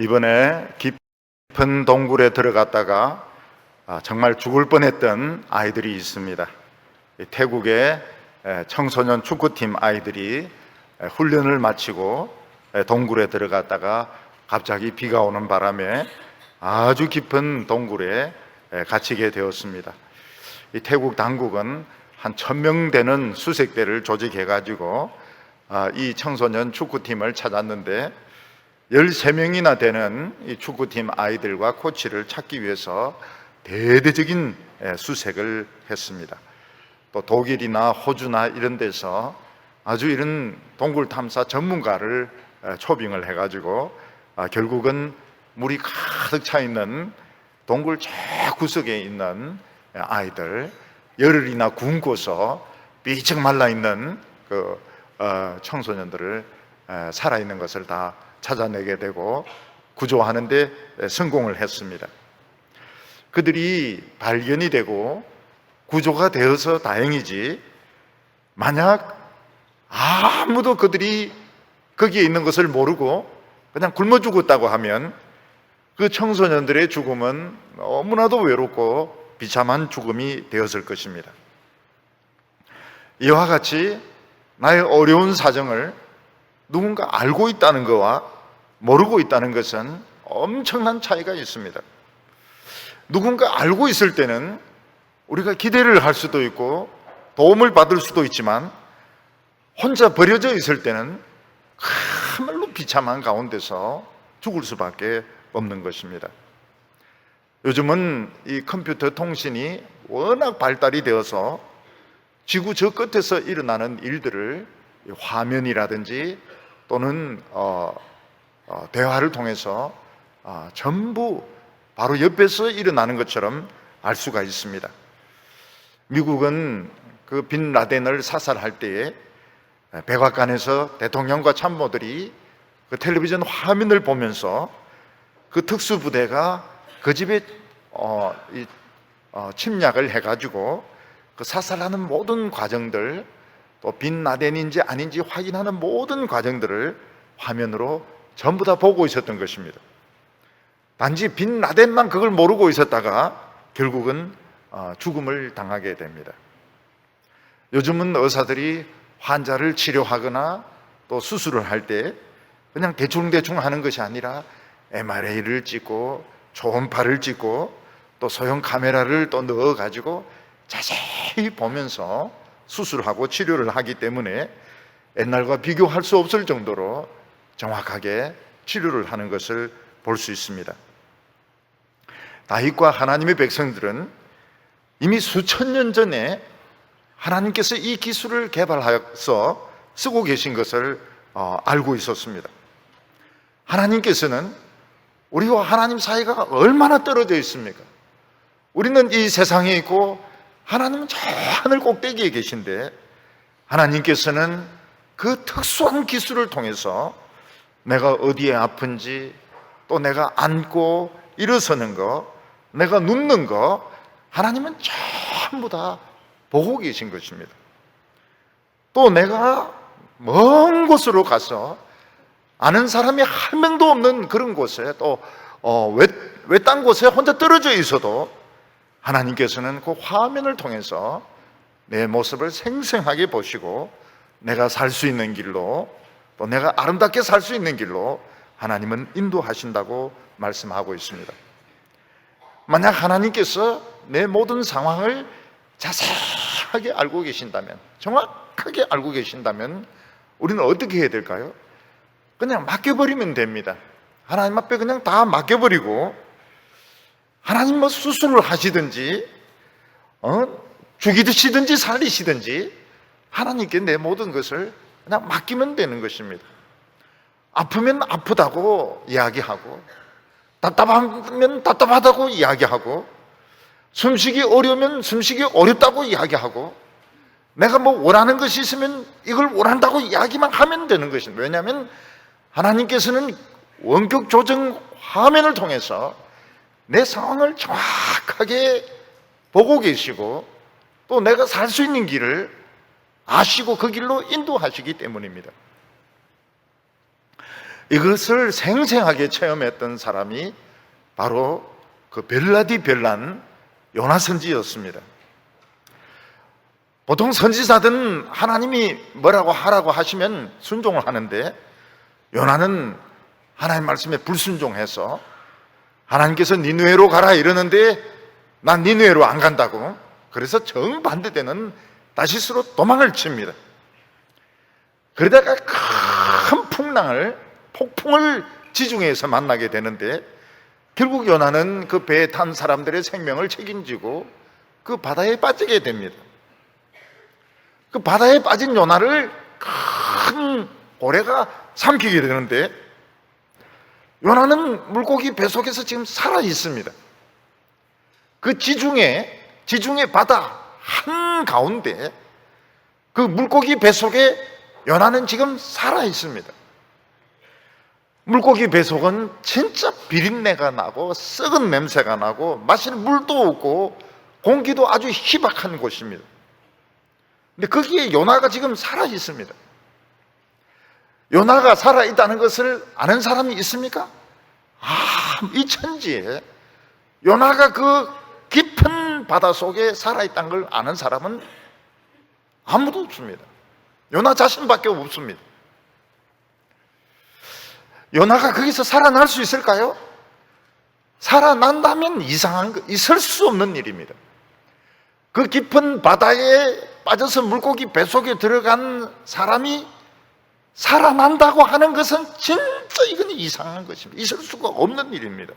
이번에 깊은 동굴에 들어갔다가 정말 죽을 뻔했던 아이들이 있습니다. 태국의 청소년 축구팀 아이들이 훈련을 마치고 동굴에 들어갔다가 갑자기 비가 오는 바람에 아주 깊은 동굴에 갇히게 되었습니다. 이 태국 당국은 한 1000명 되는 수색대를 조직해가지고 이 청소년 축구팀을 찾았는데 13명이나 되는 이 축구팀 아이들과 코치를 찾기 위해서 대대적인 수색을 했습니다. 또 독일이나 호주나 이런 데서 아주 이런 동굴 탐사 전문가를 초빙을 해가지고 결국은 물이 가득 차 있는 동굴 저 구석에 있는 아이들, 열흘이나 굶고서 삐쩍 말라 있는 그 청소년들을 살아있는 것을 다 찾아내게 되고 구조하는 데 성공을 했습니다. 그들이 발견이 되고 구조가 되어서 다행이지, 만약 아무도 그들이 거기에 있는 것을 모르고 그냥 굶어 죽었다고 하면 그 청소년들의 죽음은 너무나도 외롭고 비참한 죽음이 되었을 것입니다. 이와 같이 나의 어려운 사정을 누군가 알고 있다는 것과 모르고 있다는 것은 엄청난 차이가 있습니다. 누군가 알고 있을 때는 우리가 기대를 할 수도 있고 도움을 받을 수도 있지만, 혼자 버려져 있을 때는 참말로 비참한 가운데서 죽을 수밖에 없는 것입니다. 요즘은 이 컴퓨터 통신이 워낙 발달이 되어서 지구 저 끝에서 일어나는 일들을 화면이라든지 또는 대화를 통해서 전부 바로 옆에서 일어나는 것처럼 알 수가 있습니다. 미국은 그 빈 라덴을 사살할 때에 백악관에서 대통령과 참모들이 그 텔레비전 화면을 보면서 그 특수부대가 그 집에 침략을 해가지고 그 사살하는 모든 과정들, 또 빈 라덴인지 아닌지 확인하는 모든 과정들을 화면으로 전부 다 보고 있었던 것입니다. 단지 빈 라덴만 그걸 모르고 있었다가 결국은 죽음을 당하게 됩니다. 요즘은 의사들이 환자를 치료하거나 또 수술을 할 때 그냥 대충대충 하는 것이 아니라 MRI를 찍고 초음파를 찍고 또 소형 카메라를 또 넣어가지고 자세히 보면서 수술하고 치료를 하기 때문에 옛날과 비교할 수 없을 정도로 정확하게 치료를 하는 것을 볼 수 있습니다. 다윗과 하나님의 백성들은 이미 수천 년 전에 하나님께서 이 기술을 개발하여서 쓰고 계신 것을 알고 있었습니다. 하나님께서는 우리와 하나님 사이가 얼마나 떨어져 있습니까? 우리는 이 세상에 있고 하나님은 저 하늘 꼭대기에 계신데, 하나님께서는 그 특수한 기술을 통해서 내가 어디에 아픈지, 또 내가 앉고 일어서는 거, 내가 눕는 거, 하나님은 전부 다 보고 계신 것입니다. 또 내가 먼 곳으로 가서 아는 사람이 한 명도 없는 그런 곳에, 또 외딴 곳에 혼자 떨어져 있어도 하나님께서는 그 화면을 통해서 내 모습을 생생하게 보시고 내가 살 수 있는 길로, 또 내가 아름답게 살 수 있는 길로 하나님은 인도하신다고 말씀하고 있습니다. 만약 하나님께서 내 모든 상황을 자세하게 알고 계신다면, 정확하게 알고 계신다면 우리는 어떻게 해야 될까요? 그냥 맡겨버리면 됩니다. 하나님 앞에 그냥 다 맡겨버리고, 하나님 뭐 수술을 하시든지 죽이시든지 살리시든지 하나님께 내 모든 것을 그냥 맡기면 되는 것입니다. 아프면 아프다고 이야기하고, 답답하면 답답하다고 이야기하고, 숨쉬기 어려우면 숨쉬기 어렵다고 이야기하고, 내가 뭐 원하는 것이 있으면 이걸 원한다고 이야기만 하면 되는 것입니다. 왜냐하면 하나님께서는 원격 조정 화면을 통해서 내 상황을 정확하게 보고 계시고, 또 내가 살 수 있는 길을 아시고 그 길로 인도하시기 때문입니다. 이것을 생생하게 체험했던 사람이 바로 그 벨라디 벨란 요나 선지였습니다. 보통 선지자들은 하나님이 뭐라고 하라고 하시면 순종을 하는데, 요나는 하나님 말씀에 불순종해서 하나님께서 니느웨로 가라 이러는데 난 니느웨로 안 간다고, 그래서 정반대되는 다시스로 도망을 칩니다. 그러다가 큰 폭풍을 지중해에서 만나게 되는데, 결국 요나는 그 배에 탄 사람들의 생명을 책임지고 그 바다에 빠지게 됩니다. 그 바다에 빠진 요나를 큰 고래가 삼키게 되는데, 요나는 물고기 배 속에서 지금 살아 있습니다. 그 지중해 바다 한가운데 그 물고기 배 속에 요나는 지금 살아 있습니다. 물고기 배 속은 진짜 비린내가 나고 썩은 냄새가 나고 마실 물도 없고 공기도 아주 희박한 곳입니다. 근데 거기에 요나가 지금 살아 있습니다. 요나가 살아 있다는 것을 아는 사람이 있습니까? 이 천지에 요나가 그 깊은 바다 속에 살아 있다는 걸 아는 사람은 아무도 없습니다. 요나 자신밖에 없습니다. 요나가 거기서 살아날 수 있을까요? 살아난다면 이상한 거, 있을 수 없는 일입니다. 그 깊은 바다에 빠져서 물고기 뱃속에 들어간 사람이 살아난다고 하는 것은 진짜 이건 이상한 것입니다. 있을 수가 없는 일입니다.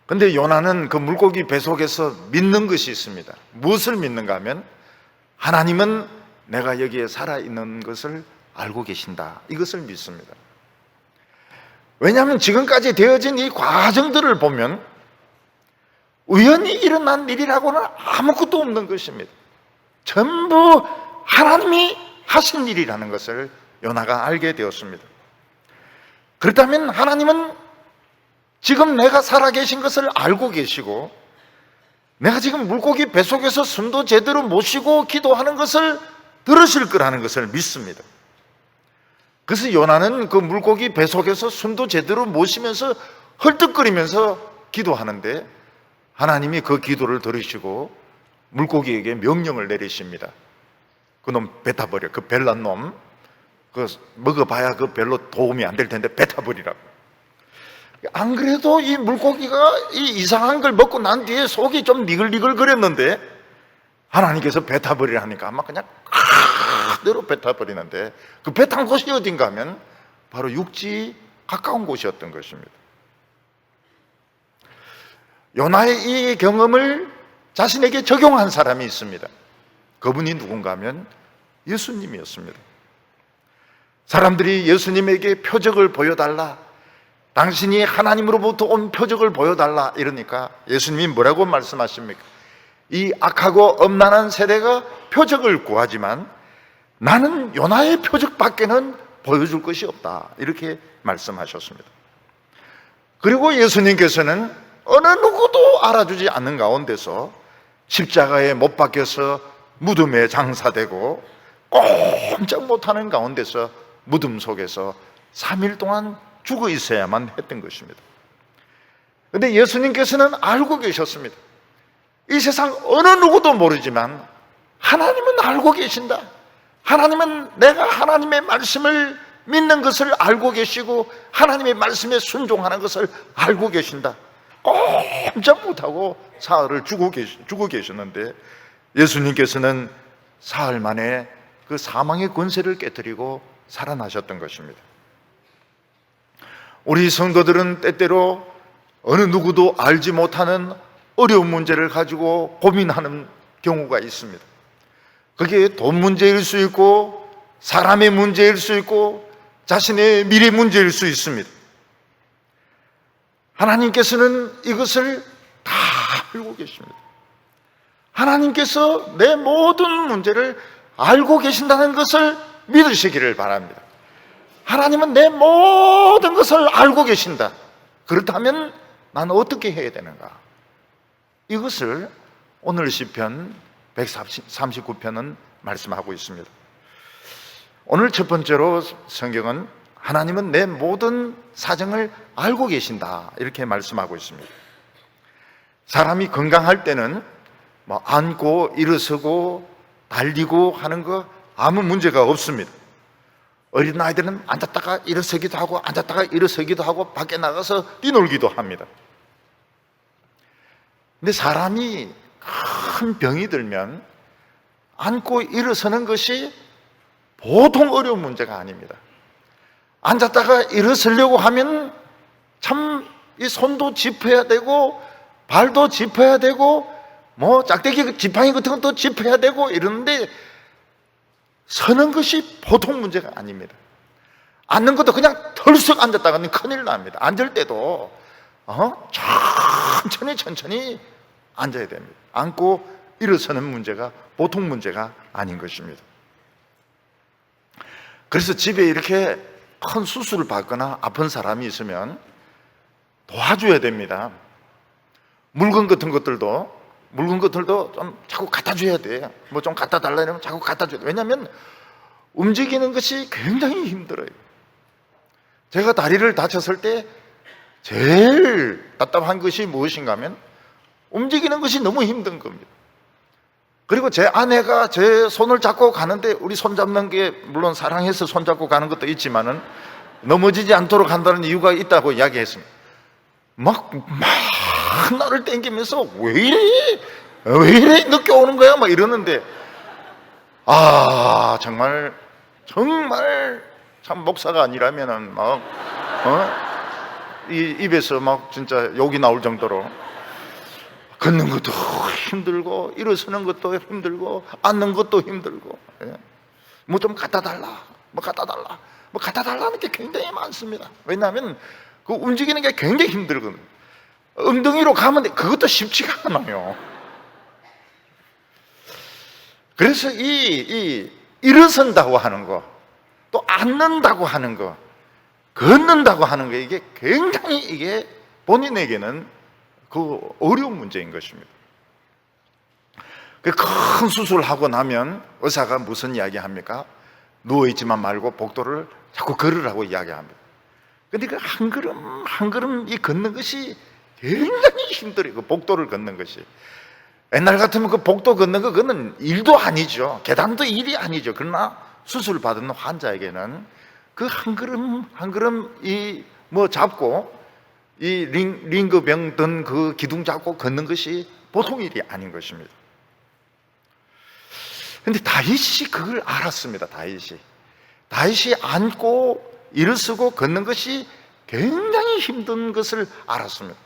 근데 요나는 그 물고기 뱃속에서 믿는 것이 있습니다. 무엇을 믿는가 하면, 하나님은 내가 여기에 살아있는 것을 알고 계신다, 이것을 믿습니다. 왜냐하면 지금까지 되어진 이 과정들을 보면 우연히 일어난 일이라고는 아무것도 없는 것입니다. 전부 하나님이 하신 일이라는 것을 요나가 알게 되었습니다. 그렇다면 하나님은 지금 내가 살아계신 것을 알고 계시고, 내가 지금 물고기 뱃속에서 숨도 제대로 못 쉬고 기도하는 것을 들으실 거라는 것을 믿습니다. 그래서 요나는 그 물고기 뱃속에서 숨도 제대로 못 쉬면서 헐떡거리면서 기도하는데, 하나님이 그 기도를 들으시고 물고기에게 명령을 내리십니다. 그놈 뱉어버려. 그 벨란 놈, 그 먹어봐야 그 별로 도움이 안 될 텐데 뱉어버리라고. 안 그래도 이 물고기가 이 이상한 걸 먹고 난 뒤에 속이 좀 니글니글 거렸는데, 하나님께서 뱉어버리라 하니까 아마 그냥 그대로 뱉어버리는데, 그 뱉은 곳이 어딘가 하면 바로 육지 가까운 곳이었던 것입니다. 요나의 이 경험을 자신에게 적용한 사람이 있습니다. 그분이 누군가 하면 예수님이었습니다. 사람들이 예수님에게 표적을 보여달라, 당신이 하나님으로부터 온 표적을 보여달라 이러니까 예수님이 뭐라고 말씀하십니까? 이 악하고 엄란한 세대가 표적을 구하지만 나는 요나의 표적밖에는 보여줄 것이 없다, 이렇게 말씀하셨습니다. 그리고 예수님께서는 어느 누구도 알아주지 않는 가운데서 십자가에 못 박혀서 무덤에 장사되고 꼼짝 못하는 가운데서 무덤 속에서 3일 동안 죽어 있어야만 했던 것입니다. 그런데 예수님께서는 알고 계셨습니다. 이 세상 어느 누구도 모르지만 하나님은 알고 계신다. 하나님은 내가 하나님의 말씀을 믿는 것을 알고 계시고 하나님의 말씀에 순종하는 것을 알고 계신다. 꼼짝 못하고 사흘을 죽어 계셨는데, 예수님께서는 사흘 만에 그 사망의 권세를 깨뜨리고 살아나셨던 것입니다. 우리 성도들은 때때로 어느 누구도 알지 못하는 어려운 문제를 가지고 고민하는 경우가 있습니다. 그게 돈 문제일 수 있고 사람의 문제일 수 있고 자신의 미래 문제일 수 있습니다. 하나님께서는 이것을 다 알고 계십니다. 하나님께서 내 모든 문제를 알고 계신다는 것을 믿으시기를 바랍니다. 하나님은 내 모든 것을 알고 계신다. 그렇다면 나는 어떻게 해야 되는가? 이것을 오늘 시편 139편은 말씀하고 있습니다. 오늘 첫 번째로 성경은 하나님은 내 모든 사정을 알고 계신다, 이렇게 말씀하고 있습니다. 사람이 건강할 때는 뭐 앉고 일어서고 달리고 하는 거 아무 문제가 없습니다. 어린아이들은 앉았다가 일어서기도 하고 앉았다가 일어서기도 하고 밖에 나가서 뛰놀기도 합니다. 근데 사람이 큰 병이 들면 앉고 일어서는 것이 보통 어려운 문제가 아닙니다. 앉았다가 일어서려고 하면 참 이 손도 짚어야 되고 발도 짚어야 되고 뭐 짝대기 지팡이 같은 것도 짚어야 되고 이러는데, 서는 것이 보통 문제가 아닙니다. 앉는 것도 그냥 털썩 앉았다가는 큰일 납니다. 앉을 때도 천천히 앉아야 됩니다. 앉고 일어서는 문제가 보통 문제가 아닌 것입니다. 그래서 집에 이렇게 큰 수술을 받거나 아픈 사람이 있으면 도와줘야 됩니다. 물건 같은 것들도 좀 자꾸 갖다 줘야 돼요. 뭐 좀 갖다 달라 이러면 자꾸 갖다 줘야 돼요. 왜냐하면 움직이는 것이 굉장히 힘들어요. 제가 다리를 다쳤을 때 제일 답답한 것이 무엇인가 하면 움직이는 것이 너무 힘든 겁니다. 그리고 제 아내가 제 손을 잡고 가는데, 우리 손 잡는 게 물론 사랑해서 손 잡고 가는 것도 있지만은 넘어지지 않도록 한다는 이유가 있다고 이야기했습니다. 막 나를 땡기면서 왜 이래 늦게 오는 거야 막 이러는데, 정말 참 목사가 아니라면은 막 이 입에서 막 진짜 욕이 나올 정도로 걷는 것도 힘들고 일어서는 것도 힘들고 앉는 것도 힘들고, 뭐 좀 갖다 달라 뭐 갖다 달라는 게 굉장히 많습니다. 왜냐하면 그 움직이는 게 굉장히 힘들거든요. 엉덩이로 가면 돼. 그것도 쉽지가 않아요. 그래서 이 일어선다고 하는 거, 또 앉는다고 하는 거, 걷는다고 하는 거, 이게 굉장히 이게 본인에게는 그 어려운 문제인 것입니다. 그 큰 수술을 하고 나면 의사가 무슨 이야기 합니까? 누워있지만 말고 복도를 자꾸 걸으라고 이야기합니다. 근데 그 한 걸음 한 걸음 이 걷는 것이 굉장히 힘들어요. 그 복도를 걷는 것이. 옛날 같으면 그 복도 걷는 거, 그거는 일도 아니죠. 계단도 일이 아니죠. 그러나 수술 받은 환자에게는 그 한 걸음 한 걸음 이 뭐 잡고 이 링거병 든 그 기둥 잡고 걷는 것이 보통 일이 아닌 것입니다. 근데 다윗이 그걸 알았습니다. 다윗이 앉고 일어서고 걷는 것이 굉장히 힘든 것을 알았습니다.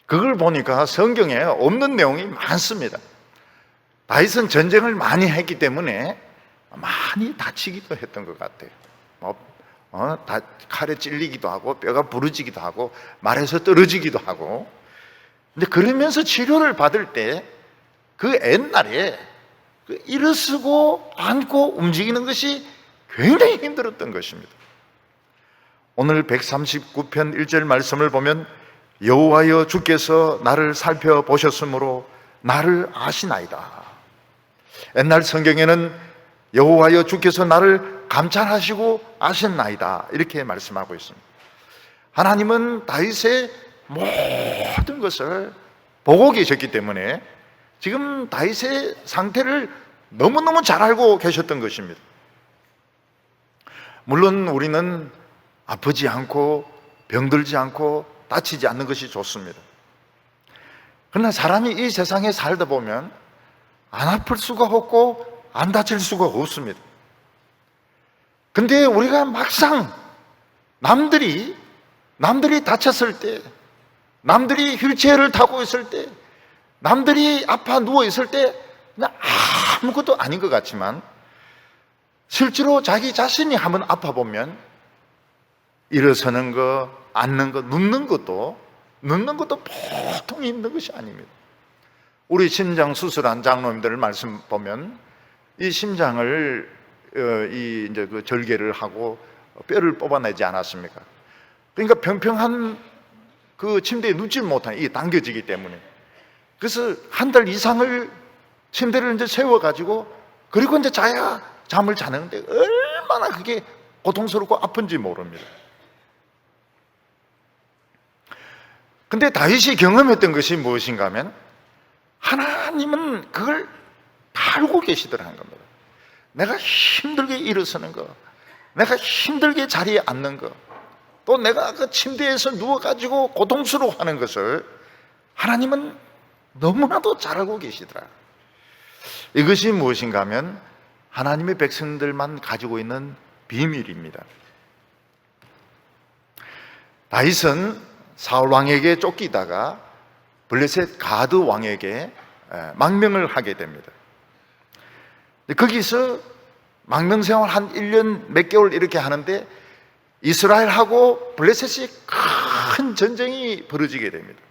그걸 보니까 성경에 없는 내용이 많습니다. 다윗은 전쟁을 많이 했기 때문에 많이 다치기도 했던 것 같아요. 칼에 찔리기도 하고 뼈가 부러지기도 하고 말에서 떨어지기도 하고. 근데 그러면서 치료를 받을 때 그 옛날에 그 일어서고 앉고 움직이는 것이 굉장히 힘들었던 것입니다. 오늘 139편 1절 말씀을 보면, 여호와여 주께서 나를 살펴보셨으므로 나를 아시나이다. 옛날 성경에는 여호와여 주께서 나를 감찰하시고 아셨나이다, 이렇게 말씀하고 있습니다. 하나님은 다윗의 모든 것을 보고 계셨기 때문에 지금 다윗의 상태를 너무너무 잘 알고 계셨던 것입니다. 물론 우리는 아프지 않고 병들지 않고 다치지 않는 것이 좋습니다. 그러나 사람이 이 세상에 살다 보면 안 아플 수가 없고 안 다칠 수가 없습니다. 근데 우리가 막상 남들이 다쳤을 때, 남들이 휠체어를 타고 있을 때, 남들이 아파 누워 있을 때 그냥 아무것도 아닌 것 같지만, 실제로 자기 자신이 한번 아파 보면 일어서는 거, 앉는 거, 눕는 것도 보통 힘든 것이 아닙니다. 우리 심장 수술한 장로님들 말씀 보면 이 심장을 이제 그 절개를 하고 뼈를 뽑아내지 않았습니까? 그러니까 평평한 그 침대에 눕지 못하는, 이게 당겨지기 때문에. 그래서 한 달 이상을 침대를 이제 세워가지고, 그리고 이제 자야 잠을 자는데 얼마나 그게 고통스럽고 아픈지 모릅니다. 근데 다윗이 경험했던 것이 무엇인가 하면 하나님은 그걸 다 알고 계시더라는 겁니다. 내가 힘들게 일어서는 거, 내가 힘들게 자리에 앉는 거, 또 내가 그 침대에서 누워가지고 고통스러워하는 것을 하나님은 너무나도 잘 알고 계시더라. 이것이 무엇인가 하면 하나님의 백성들만 가지고 있는 비밀입니다. 다윗은 사울 왕에게 쫓기다가 블레셋 가드 왕에게 망명을 하게 됩니다. 거기서 망명 생활 한 1년 몇 개월 이렇게 하는데 이스라엘하고 블레셋이 큰 전쟁이 벌어지게 됩니다.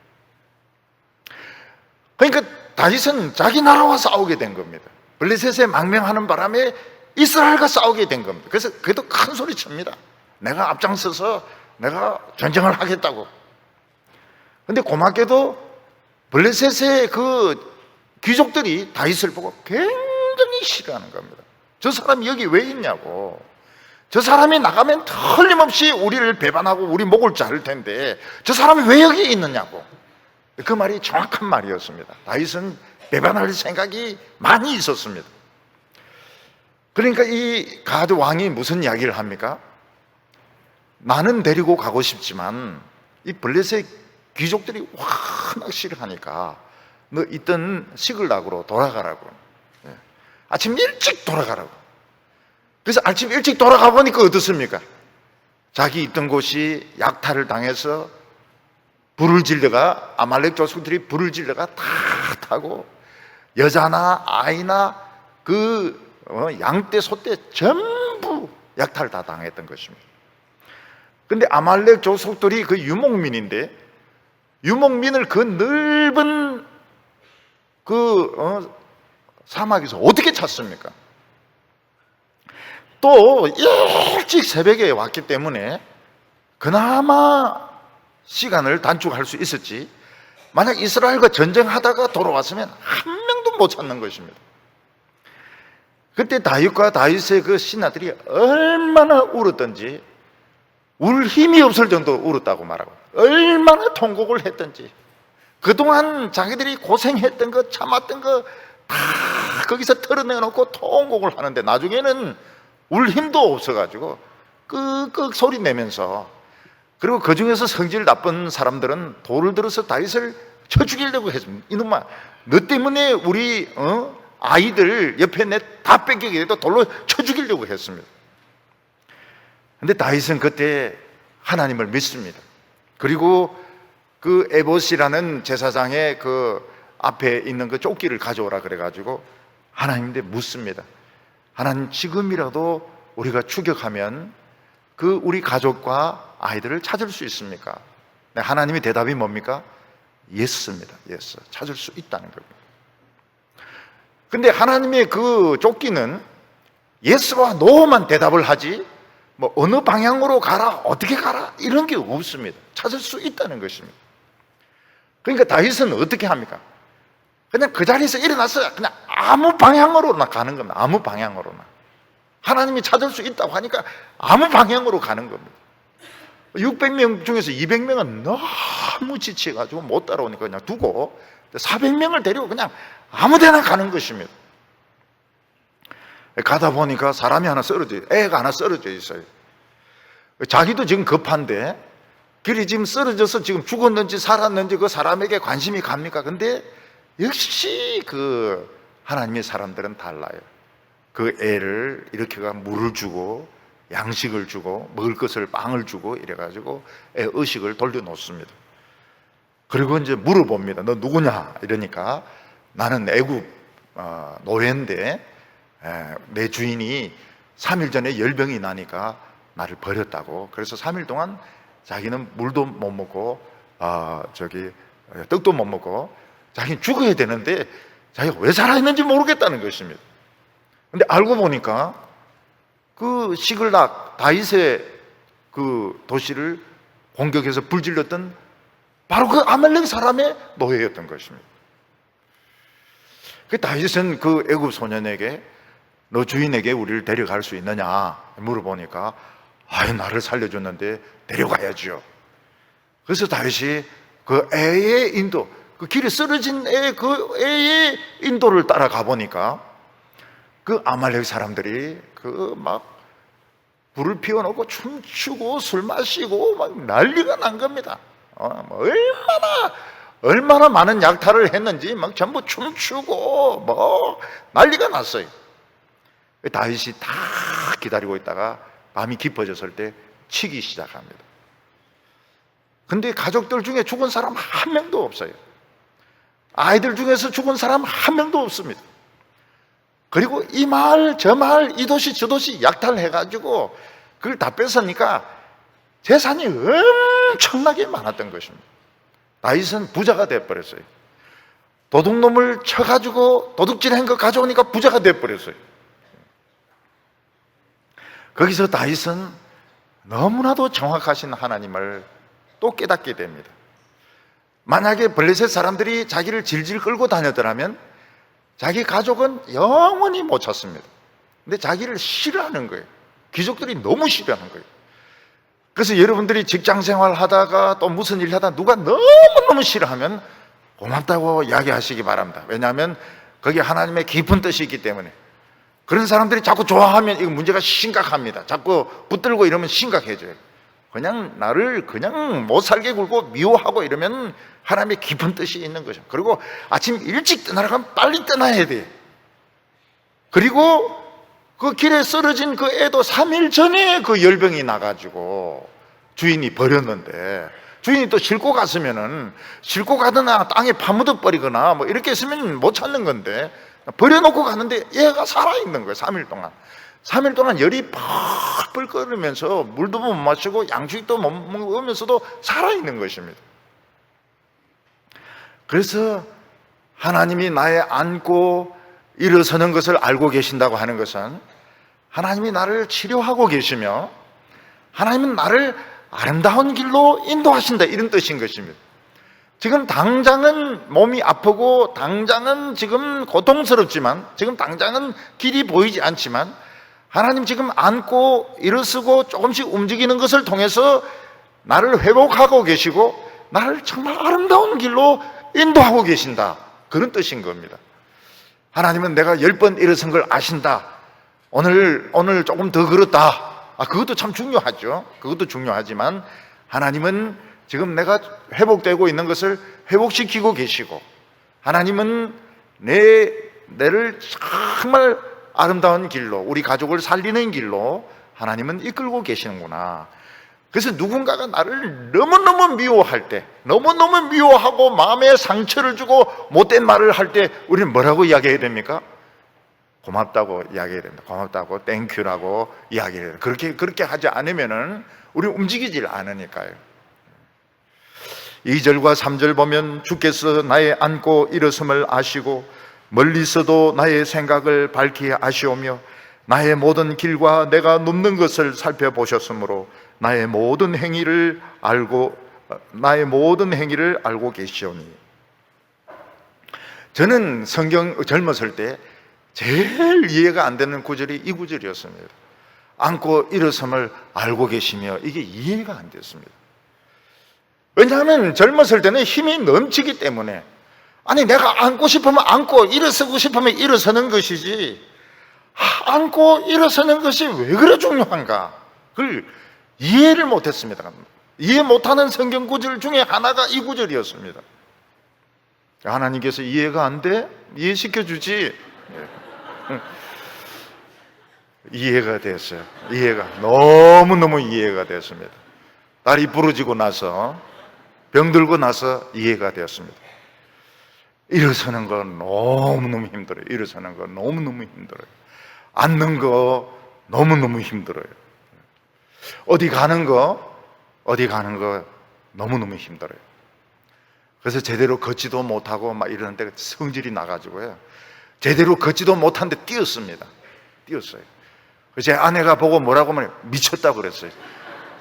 그러니까 다윗은 자기 나라와 싸우게 된 겁니다. 블레셋에 망명하는 바람에 이스라엘과 싸우게 된 겁니다. 그래서 그래도 큰 소리 칩니다. 내가 앞장서서 내가 전쟁을 하겠다고. 근데 고맙게도 블레셋의 그 귀족들이 다윗을 보고 굉장히 싫어하는 겁니다. 저 사람이 여기 왜 있냐고. 저 사람이 나가면 틀림없이 우리를 배반하고 우리 목을 자를 텐데 저 사람이 왜 여기 있느냐고. 그 말이 정확한 말이었습니다. 다윗은 배반할 생각이 많이 있었습니다. 그러니까 이 가드 왕이 무슨 이야기를 합니까? 나는 데리고 가고 싶지만 이 블레셋 귀족들이 워낙 싫어하니까 너 있던 시글락으로 돌아가라고. 아침 일찍 돌아가라고. 그래서 아침 일찍 돌아가 보니까 어떻습니까? 자기 있던 곳이 약탈을 당해서 불을 질러가, 아말렉 족속들이 불을 질러가 다 타고 여자나 아이나 그 양떼 소떼 전부 약탈을 다 당했던 것입니다. 근데 아말렉 족속들이 그 유목민인데 유목민을 그 넓은 그 사막에서 어떻게 찾습니까? 또 일찍 새벽에 왔기 때문에 그나마 시간을 단축할 수 있었지, 만약 이스라엘과 전쟁하다가 돌아왔으면 한 명도 못 찾는 것입니다. 그때 다윗과 다윗의 그 신하들이 얼마나 울었던지, 울 힘이 없을 정도로 울었다고 말하고, 얼마나 통곡을 했던지, 그동안 자기들이 고생했던 거, 참았던 거 다 거기서 털어내놓고 통곡을 하는데 나중에는 울 힘도 없어가지고 끄끄 소리 내면서, 그리고 그 중에서 성질 나쁜 사람들은 돌을 들어서 다윗을 쳐 죽이려고 했습니다. 이놈아, 너 때문에 우리 아이들 옆에 내 다 뺏기게 해도 돌로 쳐 죽이려고 했습니다. 근데 다윗은 그때 하나님을 믿습니다. 그리고 그 에봇이라는 제사장의 그 앞에 있는 그 조끼를 가져오라 그래가지고 하나님한테 묻습니다. 하나님, 지금이라도 우리가 추격하면 그 우리 가족과 아이들을 찾을 수 있습니까? 네, 하나님의 대답이 뭡니까? 예스입니다. 예스. 찾을 수 있다는 겁니다. 근데 하나님의 그 조끼는 예스와 노만 대답을 하지 뭐 어느 방향으로 가라, 어떻게 가라 이런 게 없습니다. 찾을 수 있다는 것입니다. 그러니까 다윗은 어떻게 합니까? 그냥 그 자리에서 일어나서 그냥 아무 방향으로나 가는 겁니다. 아무 방향으로나. 하나님이 찾을 수 있다고 하니까 아무 방향으로 가는 겁니다. 600명 중에서 200명은 너무 지쳐가지고 못 따라오니까 그냥 두고 400명을 데리고 그냥 아무 데나 가는 것입니다. 가다 보니까 사람이 하나 쓰러져, 애가 하나 쓰러져 있어요. 자기도 지금 급한데 길이 지금 쓰러져서 지금 죽었는지 살았는지 그 사람에게 관심이 갑니까? 근데 역시 그 하나님의 사람들은 달라요. 그 애를 이렇게가 물을 주고 양식을 주고 먹을 것을 빵을 주고 이래가지고 애 의식을 돌려놓습니다. 그리고 이제 물어봅니다. 너 누구냐? 이러니까 나는 애굽 노예인데 내 주인이 3일 전에 열병이 나니까 나를 버렸다고. 그래서 3일 동안 자기는 물도 못 먹고 떡도 못 먹고 자기는 죽어야 되는데 자기가 왜 살아있는지 모르겠다는 것입니다. 근데 알고 보니까 그 시글락 다윗의 그 도시를 공격해서 불질렀던 바로 그 아말렉 사람의 노예였던 것입니다. 그 다윗은 그 애굽 소년에게 너 주인에게 우리를 데려갈 수 있느냐 물어보니까 아유, 나를 살려줬는데 데려가야죠. 그래서 다윗이 그 애의 인도, 그 길에 쓰러진 그 애의 인도를 따라가 보니까 그 아말렉 사람들이 그 막 불을 피워놓고 춤추고 술 마시고 막 난리가 난 겁니다. 얼마나 많은 약탈을 했는지 막 전부 춤추고 뭐 난리가 났어요. 다윗이 다 기다리고 있다가 밤이 깊어졌을 때 치기 시작합니다. 근데 가족들 중에 죽은 사람 한 명도 없어요. 아이들 중에서 죽은 사람 한 명도 없습니다. 그리고 이 마을 저 마을 이 도시 저 도시 약탈해가지고 그걸 다 뺏으니까 재산이 엄청나게 많았던 것입니다. 다윗은 부자가 되어버렸어요. 도둑놈을 쳐가지고 도둑질한 거 가져오니까 부자가 되어버렸어요. 거기서 다윗은 너무나도 정확하신 하나님을 또 깨닫게 됩니다. 만약에 블레셋 사람들이 자기를 질질 끌고 다녔더라면 자기 가족은 영원히 못 찾습니다. 근데 자기를 싫어하는 거예요. 귀족들이 너무 싫어하는 거예요. 그래서 여러분들이 직장 생활 하다가 또 무슨 일 하다 누가 너무너무 싫어하면 고맙다고 이야기하시기 바랍니다. 왜냐하면 거기에 하나님의 깊은 뜻이 있기 때문에. 그런 사람들이 자꾸 좋아하면 이거 문제가 심각합니다. 자꾸 붙들고 이러면 심각해져요. 그냥 나를 그냥 못 살게 굴고 미워하고 이러면 하나님의 깊은 뜻이 있는 거죠. 그리고 아침 일찍 떠나러 가면 빨리 떠나야 돼. 그리고 그 길에 쓰러진 그 애도 3일 전에 그 열병이 나가지고 주인이 버렸는데, 주인이 또 싣고 갔으면은 싣고 가거나 땅에 파묻어 버리거나 뭐 이렇게 했으면 못 찾는 건데 버려놓고 가는데 얘가 살아있는 거예요. 3일 동안 3일 동안 열이 팍 끓으면서 물도 못 마시고 양식도 못 먹으면서도 살아있는 것입니다. 그래서 하나님이 나의 안고 일어서는 것을 알고 계신다고 하는 것은 하나님이 나를 치료하고 계시며 하나님은 나를 아름다운 길로 인도하신다, 이런 뜻인 것입니다. 지금 당장은 몸이 아프고 당장은 지금 고통스럽지만, 지금 당장은 길이 보이지 않지만 하나님 지금 안고 일어서고 조금씩 움직이는 것을 통해서 나를 회복하고 계시고 나를 정말 아름다운 길로 인도하고 계신다, 그런 뜻인 겁니다. 하나님은 내가 10번 일어선 걸 아신다. 오늘 조금 더 그렇다. 그것도 참 중요하죠. 그것도 중요하지만 하나님은 지금 내가 회복되고 있는 것을 회복시키고 계시고, 하나님은 내를 정말 아름다운 길로, 우리 가족을 살리는 길로 하나님은 이끌고 계시는구나. 그래서 누군가가 나를 너무너무 미워할 때, 너무너무 미워하고 마음에 상처를 주고 못된 말을 할 때 우리는 뭐라고 이야기해야 됩니까? 고맙다고 이야기해야 됩니다. 고맙다고, 땡큐라고 이야기해야 돼요. 그렇게 하지 않으면은 우리 움직이질 않으니까요. 2절과 3절 보면 주께서 나의 안고 일어섬을 아시고 멀리서도 나의 생각을 밝히 아시오며 나의 모든 길과 내가 눕는 것을 살펴보셨으므로 나의 모든 행위를 알고 계시오니. 저는 성경 젊었을 때 제일 이해가 안 되는 구절이 이 구절이었습니다. 안고 일어섬을 알고 계시며, 이게 이해가 안 됐습니다. 왜냐하면 젊었을 때는 힘이 넘치기 때문에, 아니 내가 안고 싶으면 안고, 일어서고 싶으면 일어서는 것이지 안고 일어서는 것이 왜 그래 중요한가, 그걸 이해를 못했습니다. 이해 못하는 성경 구절 중에 하나가 이 구절이었습니다. 하나님께서 이해가 안 돼? 이해시켜주지. 이해가 됐어요. 너무너무 이해가 됐습니다. 딸이 부러지고 나서, 병들고 나서 이해가 되었습니다. 일어서는 건 너무너무 힘들어요. 일어서는 건 너무너무 힘들어요. 앉는 거 너무너무 힘들어요. 어디 가는 거 너무너무 힘들어요. 그래서 제대로 걷지도 못하고 막 이러는데 성질이 나가지고요, 제대로 걷지도 못하는데 뛰었어요. 제 아내가 보고 뭐라고 하면 미쳤다고 그랬어요.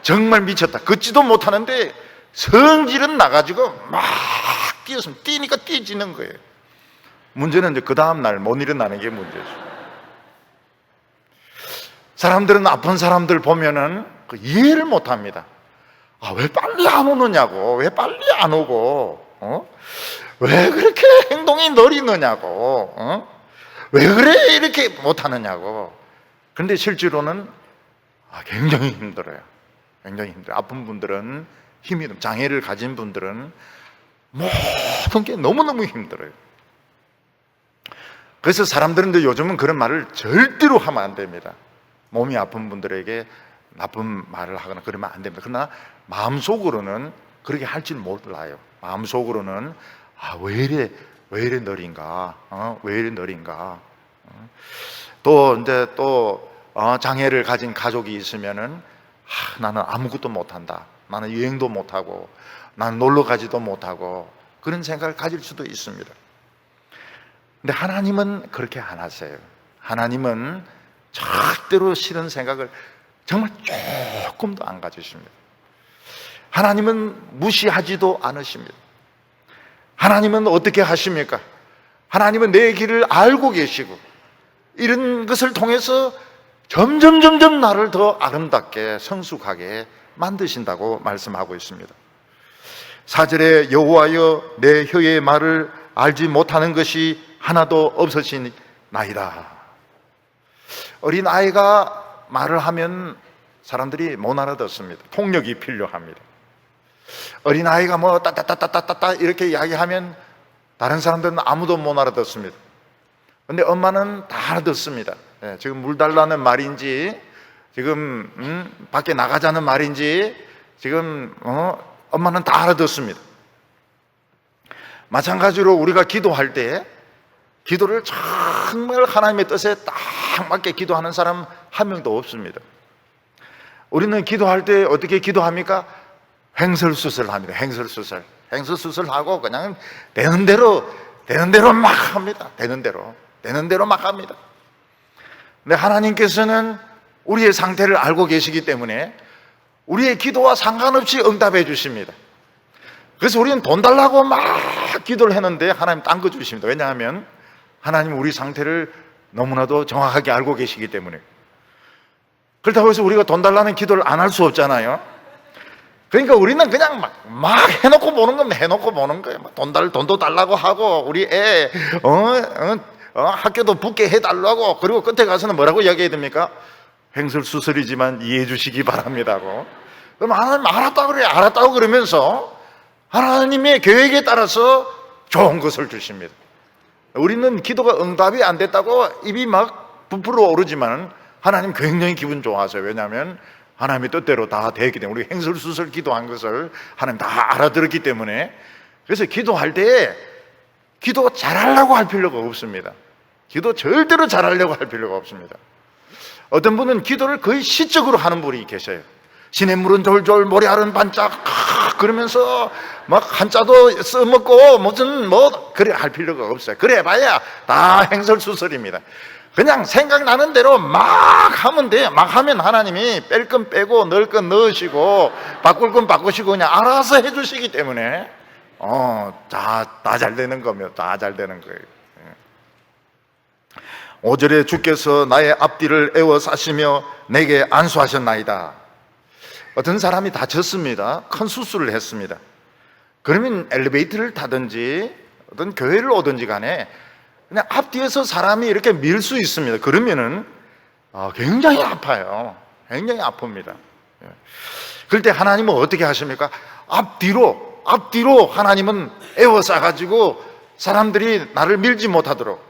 정말 미쳤다. 걷지도 못하는데 성질은 나가지고 막 뛰었습니다. 뛰니까 뛰지는 거예요. 문제는 이제 그 다음날 못 일어나는 게 문제죠. 사람들은 아픈 사람들 보면은 그 이해를 못합니다. 왜 빨리 안 오느냐고, 왜 빨리 안 오고, 왜 그렇게 행동이 느리느냐고, 왜 그래 이렇게 못하느냐고. 그런데 실제로는 굉장히 힘들어요. 굉장히 힘들어요. 아픈 분들은 힘이, 장애를 가진 분들은 모든 게 너무너무 힘들어요. 그래서 사람들은 요즘은 그런 말을 절대로 하면 안 됩니다. 몸이 아픈 분들에게 나쁜 말을 하거나 그러면 안 됩니다. 그러나 마음속으로는 그렇게 할 줄 몰라요. 마음속으로는 왜 이래 느린가, 왜 이래 느린가. 또 이제 장애를 가진 가족이 있으면은 나는 아무것도 못한다. 나는 여행도 못하고, 나는 놀러 가지도 못하고, 그런 생각을 가질 수도 있습니다. 근데 하나님은 그렇게 안 하세요. 하나님은 절대로 싫은 생각을 정말 조금도 안 가지십니다. 하나님은 무시하지도 않으십니다. 하나님은 어떻게 하십니까? 하나님은 내 길을 알고 계시고, 이런 것을 통해서 점점 나를 더 아름답게 성숙하게 만드신다고 말씀하고 있습니다. 4절에 여호와여 내 혀의 말을 알지 못하는 것이 하나도 없으시나이다. 어린아이가 말을 하면 사람들이 못 알아듣습니다. 통역이 필요합니다. 어린아이가 따따따따따따 이렇게 이야기하면 다른 사람들은 아무도 못 알아듣습니다. 근데 엄마는 다 알아듣습니다. 지금 물 달라는 말인지, 지금 밖에 나가자는 말인지, 지금 엄마는 다 알아듣습니다. 마찬가지로 우리가 기도할 때 기도를 정말 하나님의 뜻에 딱 맞게 기도하는 사람 한 명도 없습니다. 우리는 기도할 때 어떻게 기도합니까? 횡설수설합니다. 횡설수설하고 그냥 되는 대로 막 합니다. 되는 대로 막 합니다. 근데 하나님께서는 우리의 상태를 알고 계시기 때문에 우리의 기도와 상관없이 응답해 주십니다. 그래서 우리는 돈 달라고 막 기도를 했는데 하나님 딴 거 주십니다. 왜냐하면 하나님은 우리 상태를 너무나도 정확하게 알고 계시기 때문에. 그렇다고 해서 우리가 돈 달라는 기도를 안 할 수 없잖아요. 그러니까 우리는 그냥 막 해놓고 보는 겁니다. 해놓고 보는 거예요. 돈도 달라고 하고, 우리 애 학교도 붙게 해달라고. 그리고 끝에 가서는 뭐라고 이야기해야 됩니까? 횡설수설이지만 이해해 주시기 바랍니다고. 그럼 하나님 알았다고 그러면서 하나님의 계획에 따라서 좋은 것을 주십니다. 우리는 기도가 응답이 안 됐다고 입이 막 부풀어 오르지만 하나님 굉장히 기분 좋아하세요. 왜냐하면 하나님의 뜻대로 다 되기 때문에, 우리 횡설수설 기도한 것을 하나님 다 알아들었기 때문에. 그래서 기도할 때 기도 잘하려고 할 필요가 없습니다. 기도 절대로 잘하려고 할 필요가 없습니다. 어떤 분은 기도를 거의 시적으로 하는 분이 계셔요. 시냇물은 졸졸 모래알은 반짝 그러면서 막 한자도 써먹고 그래 할 필요가 없어요. 그래 봐야 다 횡설수설입니다. 그냥 생각나는 대로 막 하면 돼요. 막 하면 하나님이 뺄 건 빼고 넣을 건 넣으시고 바꿀 건 바꾸시고 그냥 알아서 해주시기 때문에 다 잘 되는 거며 다 잘 되는 거예요. 5절에 주께서 나의 앞뒤를 에워 싸시며 내게 안수하셨나이다. 어떤 사람이 다쳤습니다. 큰 수술을 했습니다. 그러면 엘리베이터를 타든지 어떤 교회를 오든지 간에 그냥 앞뒤에서 사람이 이렇게 밀 수 있습니다. 그러면은 굉장히 아파요. 굉장히 아픕니다. 그럴 때 하나님은 어떻게 하십니까? 앞뒤로 하나님은 에워싸 가지고 사람들이 나를 밀지 못하도록,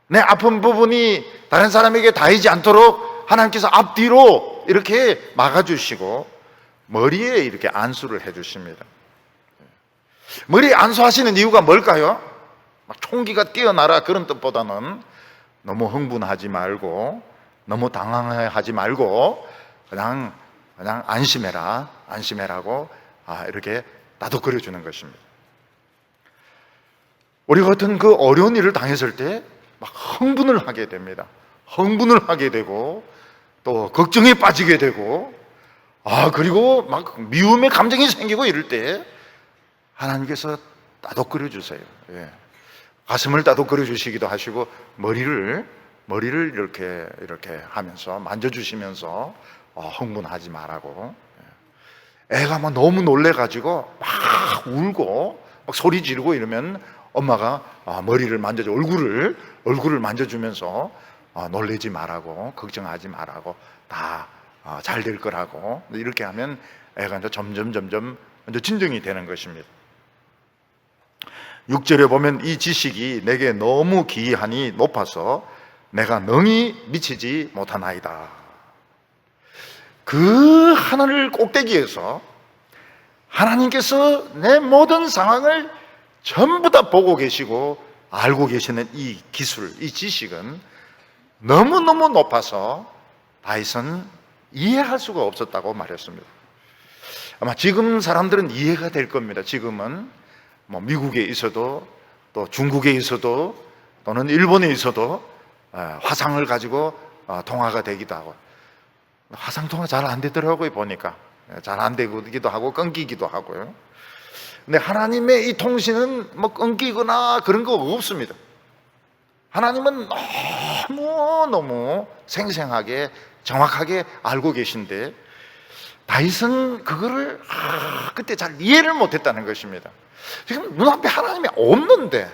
내 아픈 부분이 다른 사람에게 닿이지 않도록 하나님께서 앞뒤로 이렇게 막아주시고 머리에 이렇게 안수를 해주십니다. 머리에 안수하시는 이유가 뭘까요? 막 총기가 뛰어나라 그런 뜻보다는 너무 흥분하지 말고, 너무 당황하지 말고 그냥 안심해라고 이렇게 다독거려 주는 것입니다. 우리 같은 그 어려운 일을 당했을 때 막 흥분을 하게 됩니다. 흥분을 하게 되고 또 걱정에 빠지게 되고 그리고 막 미움의 감정이 생기고 이럴 때 하나님께서 다독거려 주세요. 가슴을 다독거려 주시기도 하시고 머리를 이렇게 하면서 만져주시면서 흥분하지 말라고. 애가 막 너무 놀래가지고 막 울고 막 소리 지르고 이러면 엄마가 머리를 만져줘, 얼굴을 만져주면서 놀래지 말라고, 걱정하지 말라고, 다 잘 될 거라고. 이렇게 하면 애가 이제 점점 이제 진정이 되는 것입니다. 6절에 보면 이 지식이 내게 너무 기이하니 높아서 내가 능히 미치지 못하나이다. 그 하늘 꼭대기에서 하나님께서 내 모든 상황을 전부 다 보고 계시고 알고 계시는 이 기술, 이 지식은 너무너무 높아서 다윗은 이해할 수가 없었다고 말했습니다. 아마 지금 사람들은 이해가 될 겁니다. 지금은 뭐 미국에 있어도 또 중국에 있어도 또는 일본에 있어도 화상을 가지고 통화가 되기도 하고, 화상 통화 잘 안 되더라고요. 보니까 잘 안 되기도 하고 끊기기도 하고요. 근데 하나님의 이 통신은 뭐 끊기거나 그런 거 없습니다. 하나님은 너무 생생하게 정확하게 알고 계신데 다윗은 그거를 그때 잘 이해를 못했다는 것입니다. 지금 눈앞에 하나님이 없는데,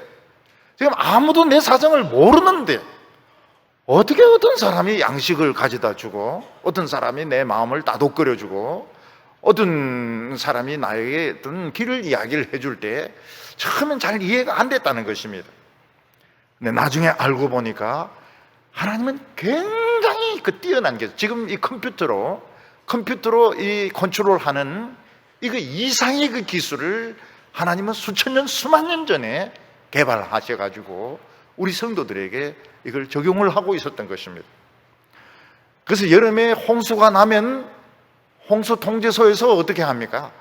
지금 아무도 내 사정을 모르는데 어떻게 어떤 사람이 양식을 가져다 주고, 어떤 사람이 내 마음을 따독거려 주고, 어떤 사람이 나에게 어떤 길을 이야기를 해줄 때 처음엔 잘 이해가 안 됐다는 것입니다. 근데 나중에 알고 보니까 하나님은 굉장히 뛰어난 게, 지금 이 컴퓨터로 이 컨트롤하는 이거 이상의 그 기술을 하나님은 수천 년, 수만 년 전에 개발하셔가지고 우리 성도들에게 이걸 적용을 하고 있었던 것입니다. 그래서 여름에 홍수가 나면 홍수 통제소에서 어떻게 합니까?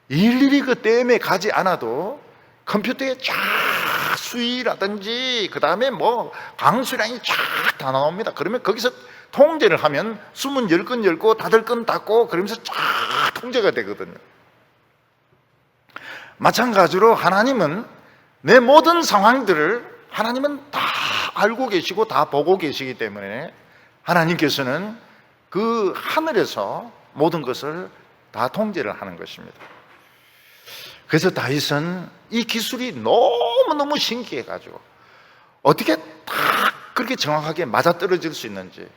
일일이 그 댐에 가지 않아도 컴퓨터에 쫙 수위라든지 그 다음에 뭐 강수량이 쫙 다 나옵니다. 그러면 거기서 통제를 하면 수문 10건 열고 닫을 건 닫고 그러면서 쫙 통제가 되거든요. 마찬가지로 하나님은 내 모든 상황들을 하나님은 다 알고 계시고 다 보고 계시기 때문에 하나님께서는 그 하늘에서 모든 것을 다 통제를 하는 것입니다. 그래서 다윗은 이 기술이 너무너무 신기해가지고 어떻게 딱 그렇게 정확하게 맞아떨어질 수 있는지,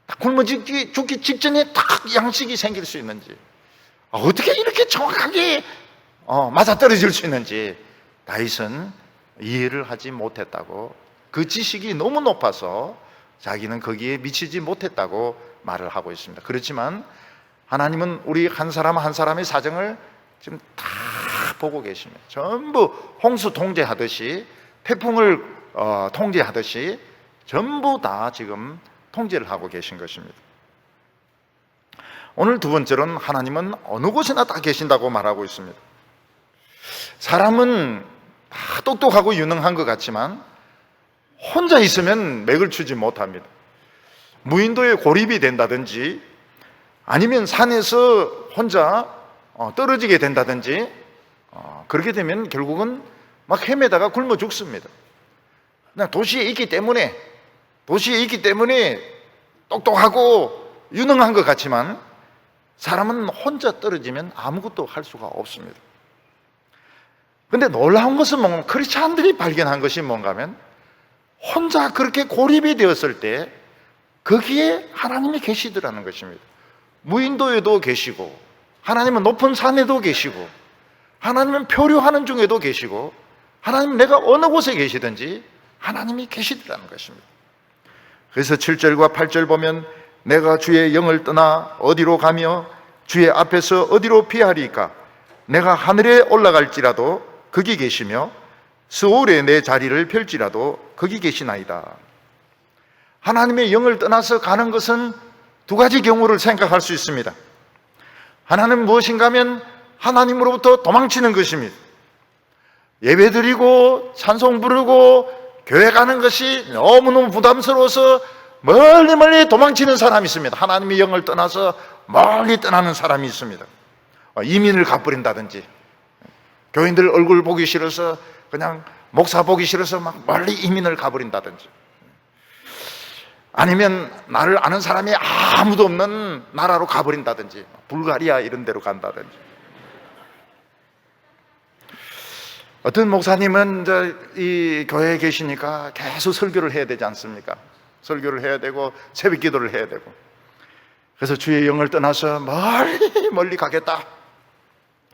딱 굶어 죽기 직전에 딱 양식이 생길 수 있는지, 어떻게 이렇게 정확하게 맞아떨어질 수 있는지 다윗은 이해를 하지 못했다고, 그 지식이 너무 높아서 자기는 거기에 미치지 못했다고 말을 하고 있습니다. 그렇지만 하나님은 우리 한 사람 한 사람의 사정을 지금 다 보고 계십니다. 전부 홍수 통제하듯이, 태풍을 통제하듯이 전부 다 지금 통제를 하고 계신 것입니다. 오늘 두 번째로는 하나님은 어느 곳이나 다 계신다고 말하고 있습니다. 사람은 다 똑똑하고 유능한 것 같지만 혼자 있으면 맥을 추지 못합니다. 무인도에 고립이 된다든지 아니면 산에서 혼자 떨어지게 된다든지 그렇게 되면 결국은 막 헤매다가 굶어 죽습니다. 그냥 도시에 있기 때문에 똑똑하고 유능한 것 같지만 사람은 혼자 떨어지면 아무것도 할 수가 없습니다. 그런데 놀라운 것은 뭔가 크리스찬들이 발견한 것이 뭔가 하면 혼자 그렇게 고립이 되었을 때 거기에 하나님이 계시더라는 것입니다. 무인도에도 계시고 하나님은 높은 산에도 계시고 하나님은 표류하는 중에도 계시고 하나님은 내가 어느 곳에 계시든지 하나님이 계시더라는 것입니다. 그래서 7절과 8절 보면 내가 주의 영을 떠나 어디로 가며 주의 앞에서 어디로 피하리까? 내가 하늘에 올라갈지라도 거기 계시며 스올에 내 자리를 펼지라도 거기 계시나이다. 하나님의 영을 떠나서 가는 것은 두 가지 경우를 생각할 수 있습니다. 하나는 무엇인가 하면 하나님으로부터 도망치는 것입니다. 예배드리고 찬송 부르고 교회 가는 것이 너무너무 부담스러워서 멀리 도망치는 사람이 있습니다. 하나님의 영을 떠나서 멀리 떠나는 사람이 있습니다. 이민을 가버린다든지, 교인들 얼굴 보기 싫어서 그냥 목사 보기 싫어서 막 멀리 이민을 가버린다든지, 아니면 나를 아는 사람이 아무도 없는 나라로 가버린다든지, 불가리아 이런 데로 간다든지. 어떤 목사님은 이제 이 교회에 계시니까 계속 설교를 해야 되지 않습니까? 설교를 해야 되고 새벽 기도를 해야 되고. 그래서 주의 영을 떠나서 멀리 멀리 가겠다.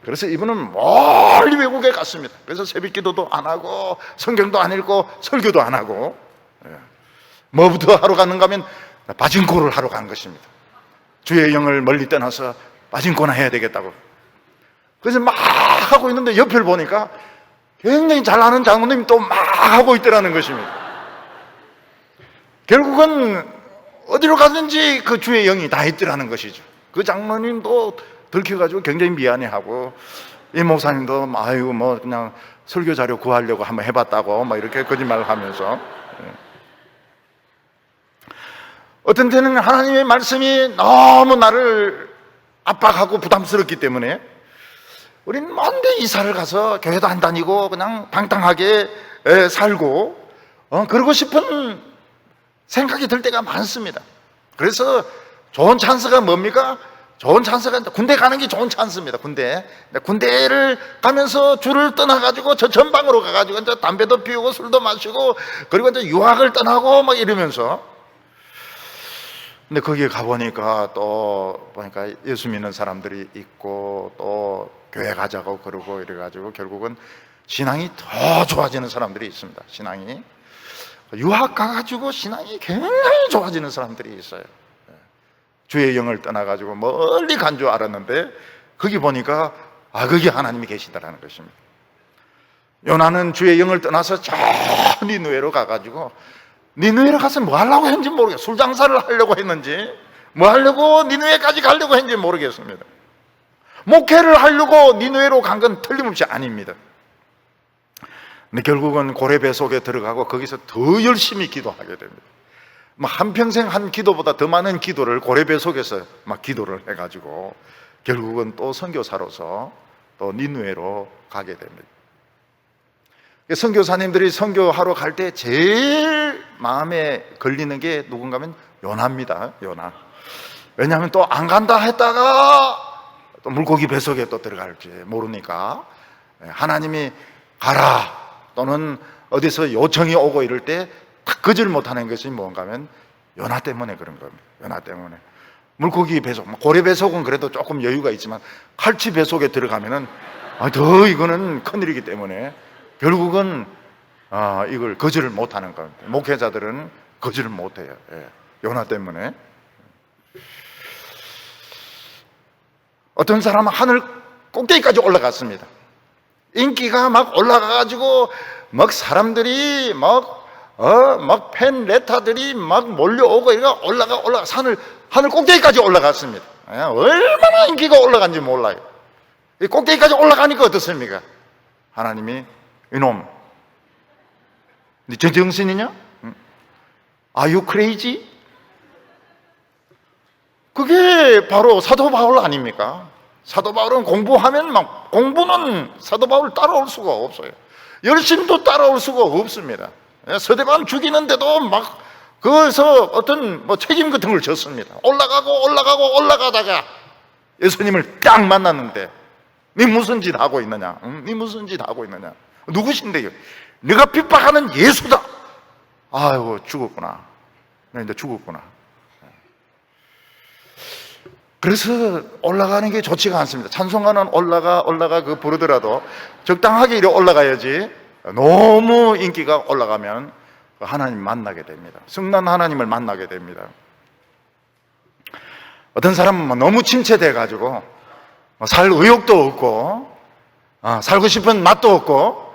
그래서 이분은 멀리 외국에 갔습니다. 그래서 새벽 기도도 안 하고 성경도 안 읽고 설교도 안 하고, 뭐부터 하러 가는가 하면 빠진코를 하러 간 것입니다. 주의 영을 멀리 떠나서 빠진코나 해야 되겠다고. 그래서 막 하고 있는데 옆을 보니까 굉장히 잘 아는 장로님이 또 막 하고 있더라는 것입니다. 결국은 어디로 가든지 그 주의 영이 다 있더라는 것이죠. 그 장로님도 들켜가지고 굉장히 미안해하고, 이 목사님도 아이고 뭐 그냥 설교 자료 구하려고 한번 해봤다고 뭐 이렇게 거짓말을 하면서. 어떤 때는 하나님의 말씀이 너무 나를 압박하고 부담스럽기 때문에 우리는 먼데 이사를 가서 교회도 안 다니고 그냥 방탕하게 살고 그러고 싶은 생각이 들 때가 많습니다. 그래서 좋은 찬스가 뭡니까? 좋은 찬스가 군대 가는 게 좋은 찬스입니다. 군대를 가면서 줄을 떠나가지고 저 전방으로 가가지고 이제 담배도 피우고 술도 마시고, 그리고 이제 유학을 떠나고 막 이러면서. 근데 거기에 가보니까 또 보니까 예수 믿는 사람들이 있고 또 교회 가자고 그러고 이래가지고 결국은 신앙이 더 좋아지는 사람들이 있습니다. 신앙이 유학 가가지고 신앙이 굉장히 좋아지는 사람들이 있어요. 주의 영을 떠나가지고 멀리 간 줄 알았는데 거기 보니까 거기 하나님이 계시다라는 것입니다. 요나는 주의 영을 떠나서 저 니느웨로 가가지고, 니느웨로 가서 뭐 하려고 했는지 모르겠어요. 술 장사를 하려고 했는지 뭐 하려고 니느웨까지 가려고 했는지 모르겠습니다. 목회를 하려고 니느웨로 간 건 틀림없이 아닙니다. 근데 결국은 고레배 속에 들어가고 거기서 더 열심히 기도하게 됩니다. 한평생 한 기도보다 더 많은 기도를 고레배 속에서 막 기도를 해가지고 결국은 또 선교사로서 또 니느웨로 가게 됩니다. 선교사님들이 선교하러 갈 때 제일 마음에 걸리는 게 누군가 하면 요나입니다. 요나. 왜냐하면 또 안 간다 했다가 또 물고기 뱃속에 또 들어갈지 모르니까 하나님이 가라 또는 어디서 요청이 오고 이럴 때 딱 거절 못하는 것이 뭔가 하면 요나 때문에 그런 겁니다. 요나 때문에. 물고기 뱃속, 고래 뱃속은 그래도 조금 여유가 있지만 칼치 뱃속에 들어가면은 더 이거는 큰일이기 때문에 결국은 이걸 거절을 못하는 겁니다. 목회자들은 거절을 못해요. 요나 때문에. 어떤 사람은 하늘 꼭대기까지 올라갔습니다. 인기가 막 올라가가지고 막 사람들이 막 팬레타들이 막 몰려오고 이거 올라가 하늘 꼭대기까지 올라갔습니다. 얼마나 인기가 올라간지 몰라요. 이 꼭대기까지 올라가니까 어떻습니까? 하나님이 이놈, 네 제정신이냐? Are you crazy? 그게 바로 사도 바울 아닙니까? 사도 바울은 공부하면 공부는 사도 바울 따라올 수가 없어요. 열심도 따라올 수가 없습니다. 서대반 죽이는데도 막 거기서 어떤 책임 같은 걸 졌습니다. 올라가다가 예수님을 딱 만났는데 네 무슨 짓 하고 있느냐? 네 무슨 짓 하고 있느냐? 누구신데요? 네가 핍박하는 예수다. 아이고 죽었구나. 나 이제 죽었구나. 그래서 올라가는 게 좋지가 않습니다. 찬송가는 올라가 그 부르더라도 적당하게 이렇게 올라가야지. 너무 인기가 올라가면 하나님 만나게 됩니다. 성난 하나님을 만나게 됩니다. 어떤 사람은 너무 침체돼 가지고 살 의욕도 없고 살고 싶은 맛도 없고,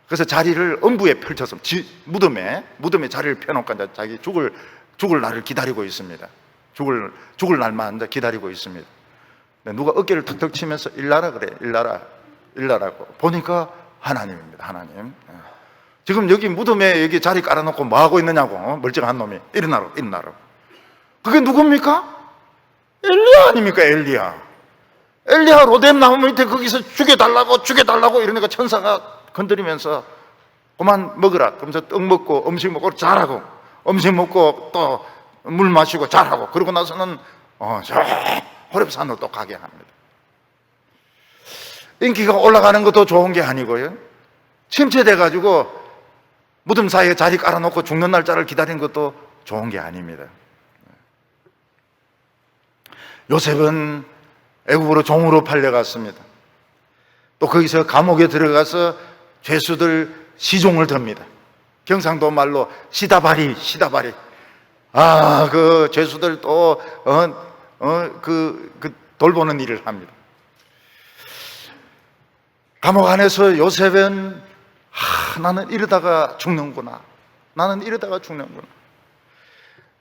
그래서 자리를 음부에 펼쳐서 무덤에 자리를 펴놓고 이제 자기 죽을 날을 기다리고 있습니다. 죽을 날만 이제 기다리고 있습니다. 누가 어깨를 턱턱 치면서 일나라 그래. 일나라고 보니까 하나님입니다. 하나님. 지금 여기 무덤에 여기 자리 깔아놓고 뭐 하고 있느냐고. 멀쩡한 놈이 일어나라. 그게 누굽니까? 엘리야 아닙니까? 엘리야 로뎀 나무 밑에 거기서 죽여달라고 이러니까 천사가 건드리면서 그만 먹으라. 그러면서 떡 먹고 음식 먹고 자라고, 음식 먹고 또 물 마시고 잘하고, 그러고 나서는 저 호렙산으로 또 가게 합니다. 인기가 올라가는 것도 좋은 게 아니고요, 침체돼가지고 무덤 사이에 자리 깔아놓고 죽는 날짜를 기다리는 것도 좋은 게 아닙니다. 요셉은 애굽으로 종으로 팔려갔습니다. 또 거기서 감옥에 들어가서 죄수들 시종을 듭니다. 경상도 말로 시다바리. 그 죄수들 또 돌보는 일을 합니다. 감옥 안에서 요셉은 나는 이러다가 죽는구나.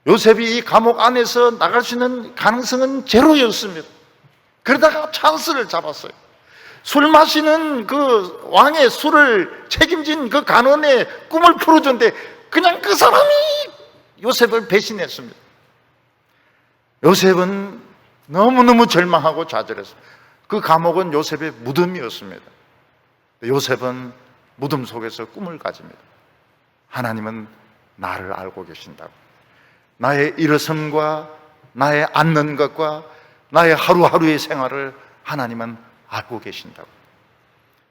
요셉이 이 감옥 안에서 나갈 수 있는 가능성은 제로였습니다. 그러다가 찬스를 잡았어요. 술 마시는 그 왕의 술을 책임진 그 간원의 꿈을 풀어준데 그냥 그 사람이 요셉을 배신했습니다. 요셉은 너무너무 절망하고 좌절했어요. 그 감옥은 요셉의 무덤이었습니다. 요셉은 무덤 속에서 꿈을 가집니다. 하나님은 나를 알고 계신다고. 나의 일어섬과 나의 앉는 것과 나의 하루하루의 생활을 하나님은 알고 계신다고.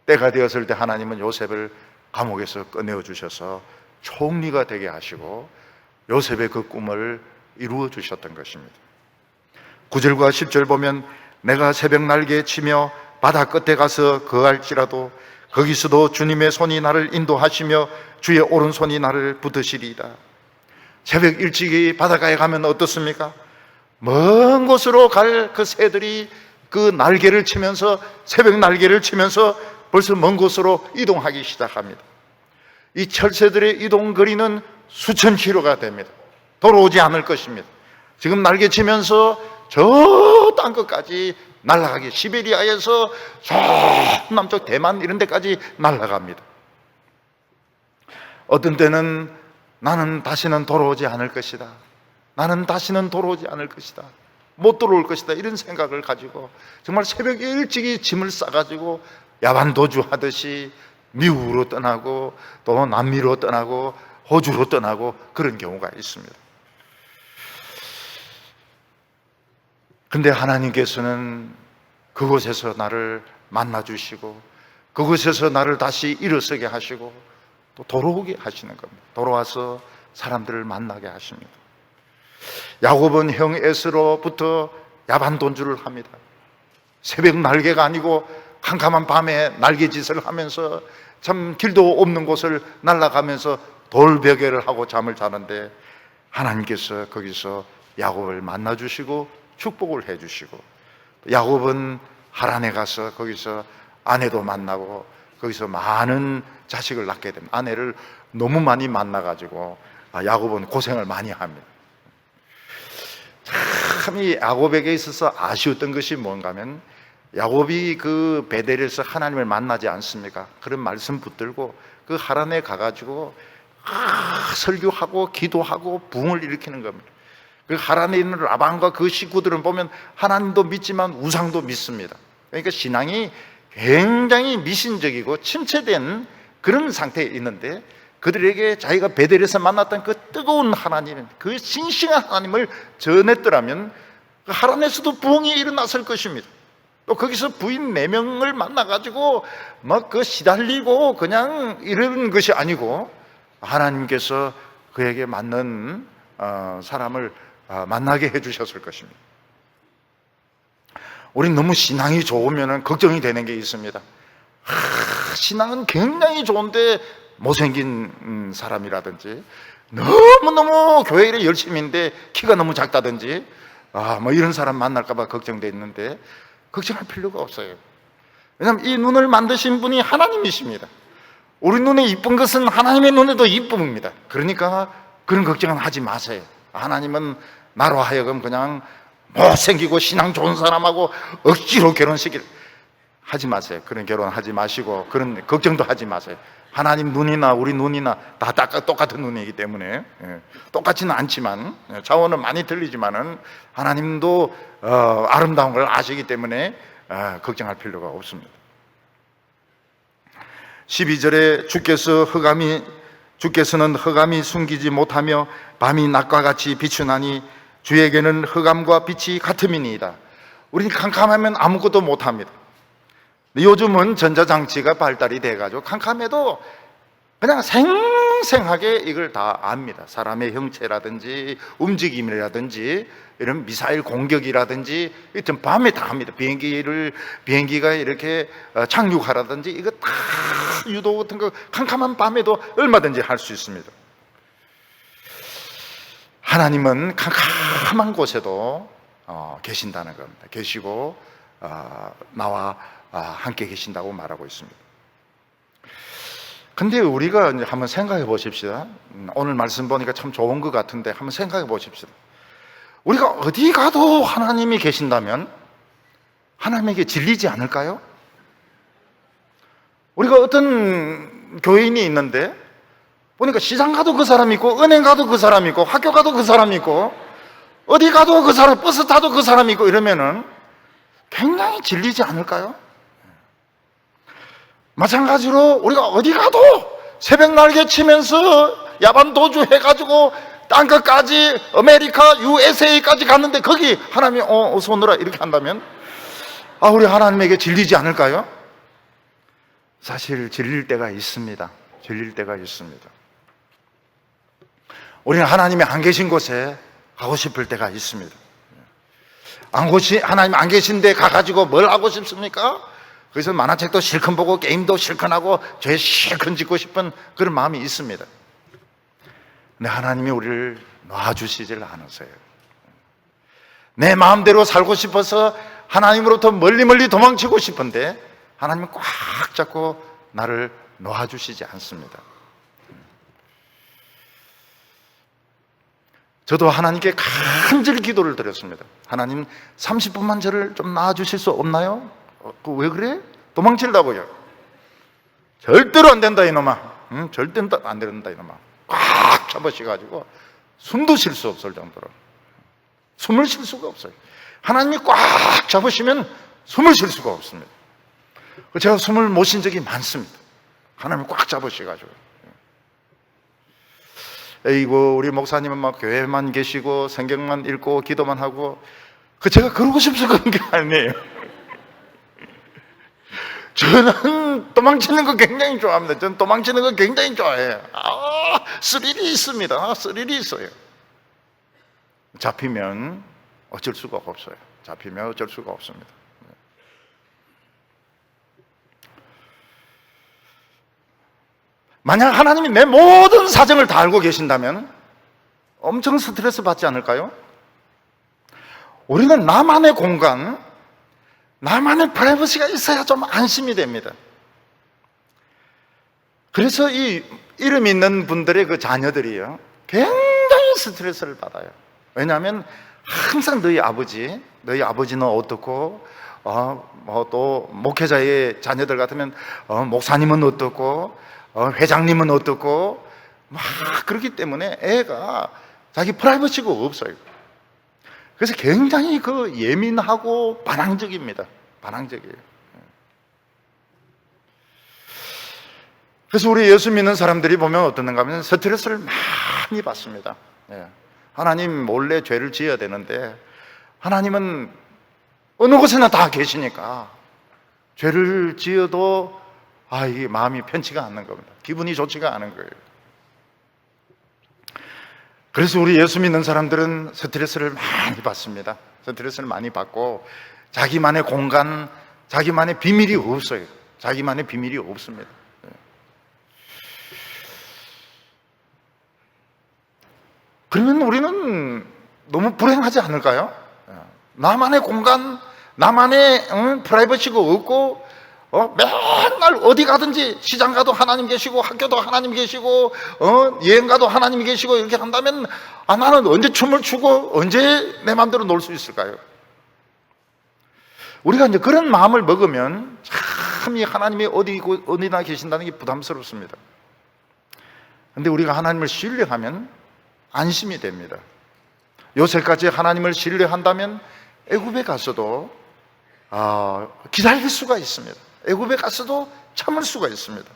때가 되었을 때 하나님은 요셉을 감옥에서 꺼내어 주셔서 총리가 되게 하시고 요셉의 그 꿈을 이루어 주셨던 것입니다. 9절과 10절 보면 내가 새벽 날개에 치며 바다 끝에 가서 거할지라도 거기서도 주님의 손이 나를 인도하시며 주의 오른손이 나를 붙드시리이다. 새벽 일찍이 바닷가에 가면 어떻습니까? 먼 곳으로 갈 그 새들이 그 날개를 치면서, 새벽 날개를 치면서 벌써 먼 곳으로 이동하기 시작합니다. 이 철새들의 이동 거리는 수천 킬로가 됩니다. 돌아오지 않을 것입니다. 지금 날개 치면서 저 땅 끝까지 날아가기, 시베리아에서 저 남쪽 대만 이런 데까지 날아갑니다. 어떤 때는 나는 다시는 돌아오지 않을 것이다, 못 돌아올 것이다, 이런 생각을 가지고 정말 새벽에 일찍이 짐을 싸가지고 야반도주 하듯이 미국으로 떠나고 또 남미로 떠나고 호주로 떠나고 그런 경우가 있습니다. 근데 하나님께서는 그곳에서 나를 만나주시고 그곳에서 나를 다시 일어서게 하시고 또 돌아오게 하시는 겁니다. 돌아와서 사람들을 만나게 하십니다. 야곱은 형 에서로부터 야반돈주를 합니다. 새벽 날개가 아니고 캄캄한 밤에 날개짓을 하면서 참 길도 없는 곳을 날아가면서 돌베개를 하고 잠을 자는데 하나님께서 거기서 야곱을 만나주시고 축복을 해주시고, 야곱은 하란에 가서 거기서 아내도 만나고 거기서 많은 자식을 낳게 됩니다. 아내를 너무 많이 만나가지고 야곱은 고생을 많이 합니다. 참 이 야곱에게 있어서 아쉬웠던 것이 뭔가 하면, 야곱이 그 베델에서 하나님을 만나지 않습니까? 그런 말씀 붙들고 그 하란에 가가지고 설교하고 기도하고 부흥을 일으키는 겁니다. 그 하란에 있는 라반과 그 식구들은 보면 하나님도 믿지만 우상도 믿습니다. 그러니까 신앙이 굉장히 미신적이고 침체된 그런 상태에 있는데, 그들에게 자기가 베델에서 만났던 그 뜨거운 하나님, 그 싱싱한 하나님을 전했더라면 그 하란에서도 부흥이 일어났을 것입니다. 또 거기서 부인 4명을 만나가지고 막 그 시달리고 그냥 이런 것이 아니고 하나님께서 그에게 맞는 사람을 만나게 해주셨을 것입니다. 우린 너무 신앙이 좋으면 걱정이 되는 게 있습니다. 신앙은 굉장히 좋은데 못생긴 사람이라든지, 너무너무 교회 일에 열심인데 키가 너무 작다든지, 뭐 이런 사람 만날까봐 걱정돼 있는데 걱정할 필요가 없어요. 왜냐하면 이 눈을 만드신 분이 하나님이십니다. 우리 눈에 이쁜 것은 하나님의 눈에도 이쁩니다. 그러니까 그런 걱정은 하지 마세요. 하나님은 나로 하여금 그냥 못생기고 신앙 좋은 사람하고 억지로 결혼시키를 하지 마세요. 그런 결혼하지 마시고 그런 걱정도 하지 마세요. 하나님 눈이나 우리 눈이나 다 똑같은 눈이기 때문에, 똑같지는 않지만 차원은 많이 틀리지만은 하나님도 아름다운 걸 아시기 때문에 걱정할 필요가 없습니다. 12절에 주께서 흑암이 주께서는 흑암이 숨기지 못하며 밤이 낮과 같이 비추나니 주에게는 흑암과 빛이 같음이니이다. 우리는 캄캄하면 아무것도 못합니다. 요즘은 전자장치가 발달이 돼가지고 캄캄해도 그냥 생생하게 이걸 다 압니다. 사람의 형체라든지 움직임이라든지 이런 미사일 공격이라든지 하여튼 밤에 다 합니다. 비행기가 이렇게 착륙하라든지 이거 다 유도 같은 거 캄캄한 밤에도 얼마든지 할 수 있습니다. 하나님은 캄캄한 곳에도 계신다는 겁니다. 계시고 나와 함께 계신다고 말하고 있습니다. 근데 우리가 이제 한번 생각해 보십시다. 오늘 말씀 보니까 참 좋은 것 같은데 한번 생각해 보십시다. 우리가 어디 가도 하나님이 계신다면 하나님에게 질리지 않을까요? 우리가 어떤 교인이 있는데 보니까 시장 가도 그 사람 있고 은행 가도 그 사람 있고 학교 가도 그 사람 있고 어디 가도 그 사람, 버스 타도 그 사람 있고 이러면은 굉장히 질리지 않을까요? 마찬가지로 우리가 어디 가도 새벽 날개 치면서 야반 도주 해가지고 딴 것까지 아메리카, USA까지 갔는데 거기 하나님이 어서 오너라 이렇게 한다면 우리 하나님에게 질리지 않을까요? 사실 질릴 때가 있습니다. 질릴 때가 있습니다. 우리는 하나님이 안 계신 곳에 가고 싶을 때가 있습니다. 하나님 안 계신 데 가가지고 뭘 하고 싶습니까? 그래서 만화책도 실컷 보고 게임도 실컷 하고 죄 실컷 짓고 싶은 그런 마음이 있습니다. 근데 하나님이 우리를 놔주시질 않으세요. 내 마음대로 살고 싶어서 하나님으로부터 멀리 도망치고 싶은데 하나님은 꽉 잡고 나를 놔주시지 않습니다. 저도 하나님께 간절히 기도를 드렸습니다. 하나님 30분만 저를 좀 놔주실 수 없나요? 왜 그래? 도망치려고요. 절대로 안 된다 이놈아. 절대로 안 된다 이놈아. 꽉 잡으셔가지고 숨도 쉴 수 없을 정도로 숨을 쉴 수가 없어요. 하나님이 꽉 잡으시면 숨을 쉴 수가 없습니다. 제가 숨을 못 쉰 적이 많습니다. 하나님이 꽉 잡으셔가지고. 에이고 우리 목사님은 막 교회만 계시고 성경만 읽고 기도만 하고 제가 그러고 싶어서 그런 게 아니에요. 저는 도망치는 거 굉장히 좋아합니다. 저는 도망치는 거 굉장히 좋아해요. 스릴이 있습니다. 스릴이 있어요. 잡히면 어쩔 수가 없어요. 잡히면 어쩔 수가 없습니다. 만약 하나님이 내 모든 사정을 다 알고 계신다면 엄청 스트레스 받지 않을까요? 우리는 나만의 공간, 나만의 프라이버시가 있어야 좀 안심이 됩니다. 그래서 이 이름 있는 분들의 그 자녀들이요 굉장히 스트레스를 받아요. 왜냐하면 항상 너희 아버지는 어떻고 또 목회자의 자녀들 같으면 목사님은 어떻고 회장님은 어떻고 막 그렇기 때문에 애가 자기 프라이버시가 없어요. 그래서 굉장히 그 예민하고 반항적입니다. 반항적이에요. 그래서 우리 예수 믿는 사람들이 보면 어떻는가 하면 스트레스를 많이 받습니다. 하나님 몰래 죄를 지어야 되는데 하나님은 어느 곳에나 다 계시니까 죄를 지어도 이게 마음이 편치가 않는 겁니다. 기분이 좋지가 않은 거예요. 그래서 우리 예수 믿는 사람들은 스트레스를 많이 받습니다. 스트레스를 많이 받고 자기만의 공간, 자기만의 비밀이 없어요. 자기만의 비밀이 없습니다. 그러면 우리는 너무 불행하지 않을까요? 나만의 공간, 나만의 프라이버시가 없고 맨날 어디 가든지 시장 가도 하나님 계시고 학교도 하나님 계시고 여행 가도 하나님 계시고 이렇게 한다면 나는 언제 춤을 추고 언제 내 마음대로 놀 수 있을까요? 우리가 이제 그런 마음을 먹으면 참 이 하나님이 어디나 계신다는 게 부담스럽습니다. 그런데 우리가 하나님을 신뢰하면 안심이 됩니다. 요새까지 하나님을 신뢰한다면 애굽에 가서도 기다릴 수가 있습니다. 애굽에 가서도 참을 수가 있습니다.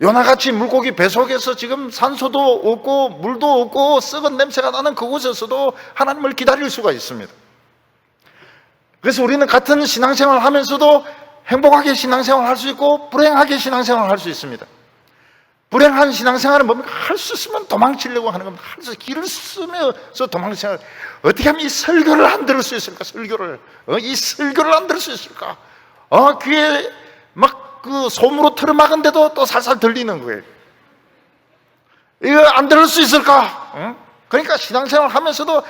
요나같이 물고기 뱃속에서 지금 산소도 없고 물도 없고 썩은 냄새가 나는 그곳에서도 하나님을 기다릴 수가 있습니다. 그래서 우리는 같은 신앙생활을 하면서도 행복하게 신앙생활을 할 수 있고 불행하게 신앙생활을 할 수 있습니다. 불행한 신앙생활은 뭡니까? 할 수 있으면 도망치려고 하는 겁니다. 할 수 길을 쓰면서 도망치는, 어떻게 하면 이 설교를 안 들을 수 있을까? 이 설교를 안 들을 수 있을까? 귀에 막 그 솜으로 틀어막은데도 또 살살 들리는 거예요. 이거 안 들을 수 있을까? 그러니까 신앙생활 하면서도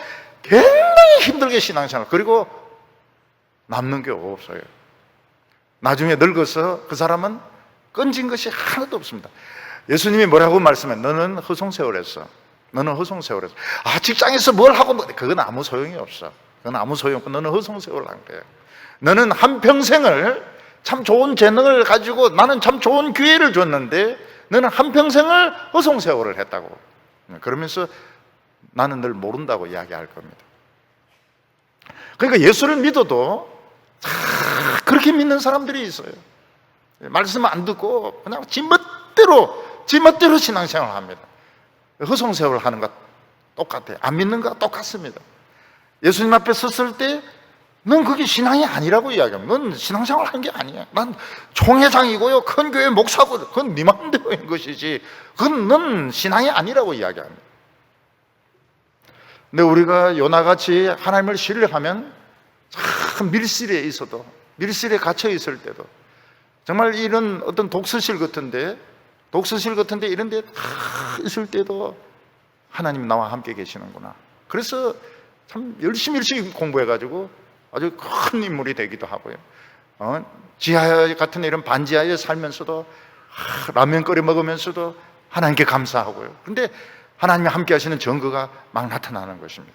굉장히 힘들게 신앙생활, 그리고 남는 게 없어요. 나중에 늙어서 그 사람은 끈진 것이 하나도 없습니다. 예수님이 뭐라고 말씀해? 너는 허송세월했어. 너는 허송세월했어. 직장에서 뭘 하고, 그건 아무 소용이 없어. 그건 아무 소용 없고 너는 허송세월을 한 거예요. 너는 한평생을 참 좋은 재능을 가지고 나는 참 좋은 기회를 줬는데 너는 한평생을 허송세월을 했다고. 그러면서 나는 늘 모른다고 이야기할 겁니다. 그러니까 예수를 믿어도 그렇게 믿는 사람들이 있어요. 말씀 안 듣고 그냥 지멋대로 신앙생활을 합니다. 허송세월 하는 것 똑같아요. 안 믿는 것 똑같습니다. 예수님 앞에 섰을 때 넌 그게 신앙이 아니라고 이야기합니다. 넌 신앙생활 한 게 아니야. 난 총회장이고요, 큰 교회 목사고요. 그건 네 마음대로인 것이지 그건 넌 신앙이 아니라고 이야기합니다. 근데 우리가 요나같이 하나님을 신뢰하면 참 밀실에 있어도, 밀실에 갇혀 있을 때도, 정말 이런 어떤 독서실 같은데 이런 데 있을 때도 하나님 나와 함께 계시는구나. 그래서 참 열심히 공부해가지고 아주 큰 인물이 되기도 하고요. 지하 같은 이런 반지하에 살면서도 라면 끓여 먹으면서도 하나님께 감사하고요. 그런데 하나님이 함께 하시는 증거가 막 나타나는 것입니다.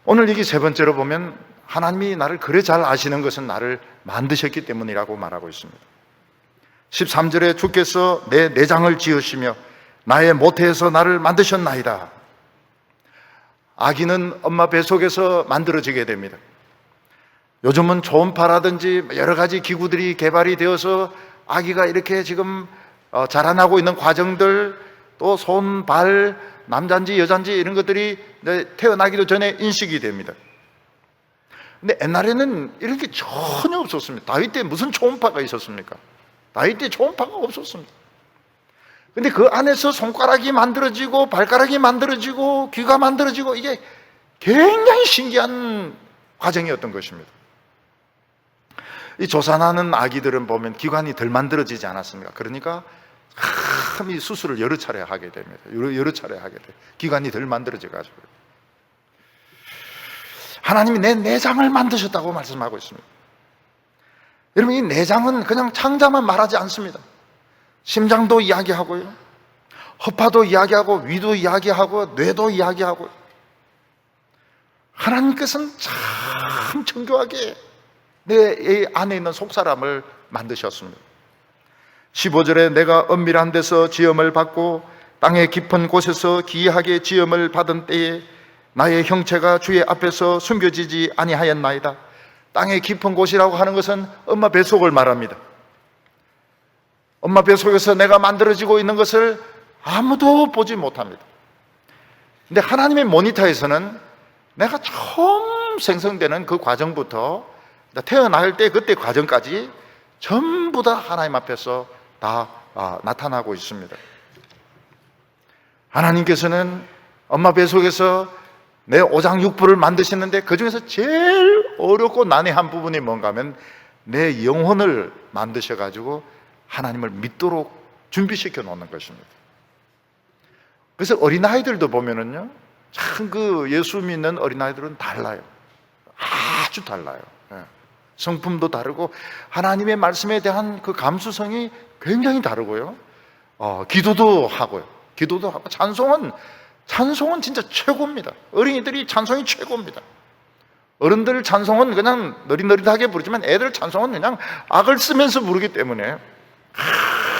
오늘 이게 세 번째로 보면 하나님이 나를 그래 잘 아시는 것은 나를 만드셨기 때문이라고 말하고 있습니다. 13절에 주께서 내 내장을 지으시며 나의 모태에서 나를 만드셨나이다. 아기는 엄마 뱃속에서 만들어지게 됩니다. 요즘은 초음파라든지 여러 가지 기구들이 개발이 되어서 아기가 이렇게 지금 자라나고 있는 과정들, 또 손, 발, 남자인지 여자인지 이런 것들이 태어나기도 전에 인식이 됩니다. 근데 옛날에는 이런 게 전혀 없었습니다. 다윗 때 무슨 초음파가 있었습니까? 다윗 때 초음파가 없었습니다. 근데 그 안에서 손가락이 만들어지고 발가락이 만들어지고 귀가 만들어지고, 이게 굉장히 신기한 과정이었던 것입니다. 이 조산하는 아기들은 보면 기관이 덜 만들어지지 않았습니까? 그러니까 참 이 수술을 여러 차례 하게 됩니다. 여러 차례 하게 돼요. 기관이 덜 만들어져가지고. 하나님이 내 내장을 만드셨다고 말씀하고 있습니다. 여러분, 이 내장은 그냥 창자만 말하지 않습니다. 심장도 이야기하고요, 허파도 이야기하고, 위도 이야기하고, 뇌도 이야기하고. 하나님께서는 참 정교하게 내 안에 있는 속사람을 만드셨습니다. 15절에 내가 은밀한 데서 지음을 받고 땅의 깊은 곳에서 기이하게 지음을 받은 때에 나의 형체가 주의 앞에서 숨겨지지 아니하였나이다. 땅의 깊은 곳이라고 하는 것은 엄마 뱃속을 말합니다. 엄마 뱃속에서 내가 만들어지고 있는 것을 아무도 보지 못합니다. 근데 하나님의 모니터에서는 내가 처음 생성되는 그 과정부터 태어날 때 그때 과정까지 전부 다 하나님 앞에서 다 나타나고 있습니다. 하나님께서는 엄마 뱃속에서 내 오장육부를 만드시는데 그 중에서 제일 어렵고 난해한 부분이 뭔가 하면 내 영혼을 만드셔가지고 하나님을 믿도록 준비시켜 놓는 것입니다. 그래서 어린아이들도 보면은요, 참 그 예수 믿는 어린아이들은 달라요. 아주 달라요. 성품도 다르고 하나님의 말씀에 대한 그 감수성이 굉장히 다르고요. 기도도 하고요. 찬송은 진짜 최고입니다. 어린이들이 찬송이 최고입니다. 어른들 찬송은 그냥 너릿너릿하게 부르지만 애들 찬송은 그냥 악을 쓰면서 부르기 때문에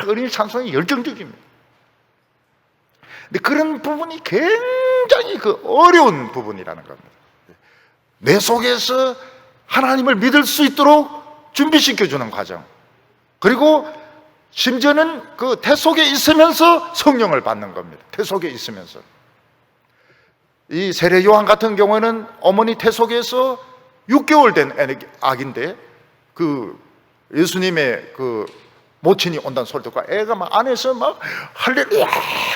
어린이 찬송이 열정적입니다. 근데 그런 부분이 굉장히 그 어려운 부분이라는 겁니다. 내 속에서 하나님을 믿을 수 있도록 준비시켜주는 과정, 그리고 심지어는 그 태 속에 있으면서 성령을 받는 겁니다. 태 속에 있으면서. 이 세례 요한 같은 경우에는 어머니 태 속에서 6개월 된 아기인데 그 예수님의 그 모친이 온다는 소리 듣고 애가 막 안에서 막 할렐루야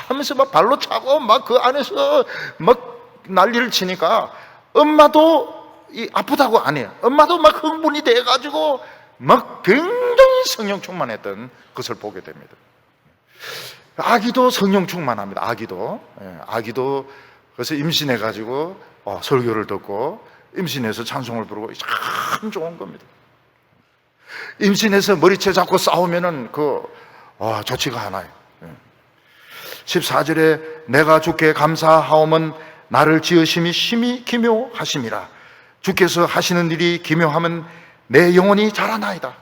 하면서 막 발로 차고 막 그 안에서 막 난리를 치니까 엄마도 아프다고 안 해요. 엄마도 막 흥분이 돼가지고 막 굉장히 성령 충만했던 것을 보게 됩니다. 아기도 성령 충만합니다. 아기도 그래서 임신해가지고 설교를 듣고 임신해서 찬송을 부르고 참 좋은 겁니다. 임신해서 머리채 잡고 싸우면은 좋지가 않아요. 14절에 내가 주께 감사하오면 나를 지으심이 심히 기묘하심이라. 주께서 하시는 일이 기묘하면 내 영혼이 자라나이다.